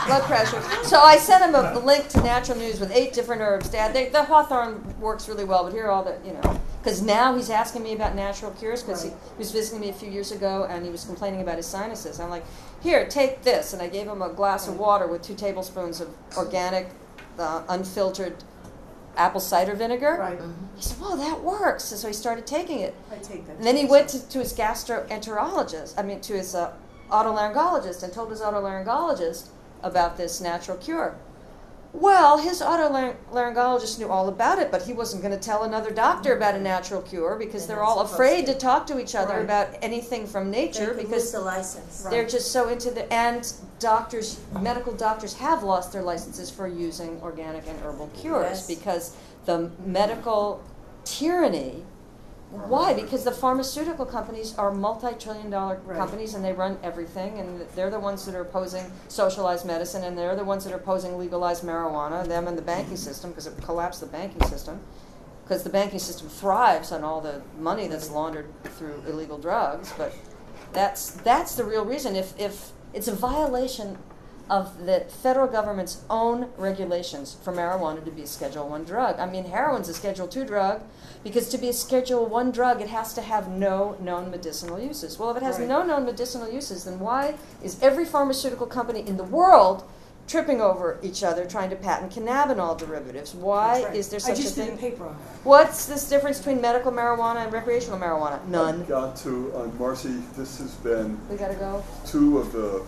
blood pressure. So I sent him a link to Natural News with 8 different herbs. Dad, the hawthorn works really well, but here are all the, you know, because now he's asking me about natural cures, because he was visiting me a few years ago and he was complaining about his sinuses. I'm like, here, take this. And I gave him a glass of water with 2 tablespoons of organic, unfiltered apple cider vinegar. Right. He said, "Whoa, that works!" So he started taking it. I take that. And then he went to his gastroenterologist. I mean, to his otolaryngologist, and told his otolaryngologist about this natural cure. Well, his otolaryngologist knew all about it, but he wasn't going to tell another doctor about a natural cure because they're all afraid to talk to each other about anything from nature because the license. They're just so into the and doctors, medical doctors have lost their licenses for using organic and herbal cures because the medical tyranny. Why? Because the pharmaceutical companies are multi-trillion-dollar companies, and they run everything, and they're the ones that are opposing socialized medicine, and they're the ones that are opposing legalized marijuana, them and the banking system, because it collapsed the banking system, because the banking system thrives on all the money that's laundered through illegal drugs, but that's the real reason. If it's a violation of the federal government's own regulations for marijuana to be a Schedule I drug. I mean, heroin's a Schedule II drug, because to be a Schedule I drug, it has to have no known medicinal uses. Well, if it has no known medicinal uses, then why is every pharmaceutical company in the world tripping over each other trying to patent cannabinol derivatives? Why is there such a thing? I just did a paper on that. What's this difference between medical marijuana and recreational marijuana? None. Got to, Marcy, this has been We gotta go. 2 of the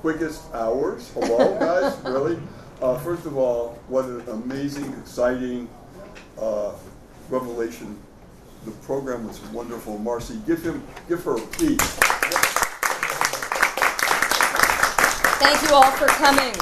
quickest hours. Hello, guys, really? First of all, what an amazing, exciting revelation. The program was wonderful. Marcy, give her a please. Thank you all for coming.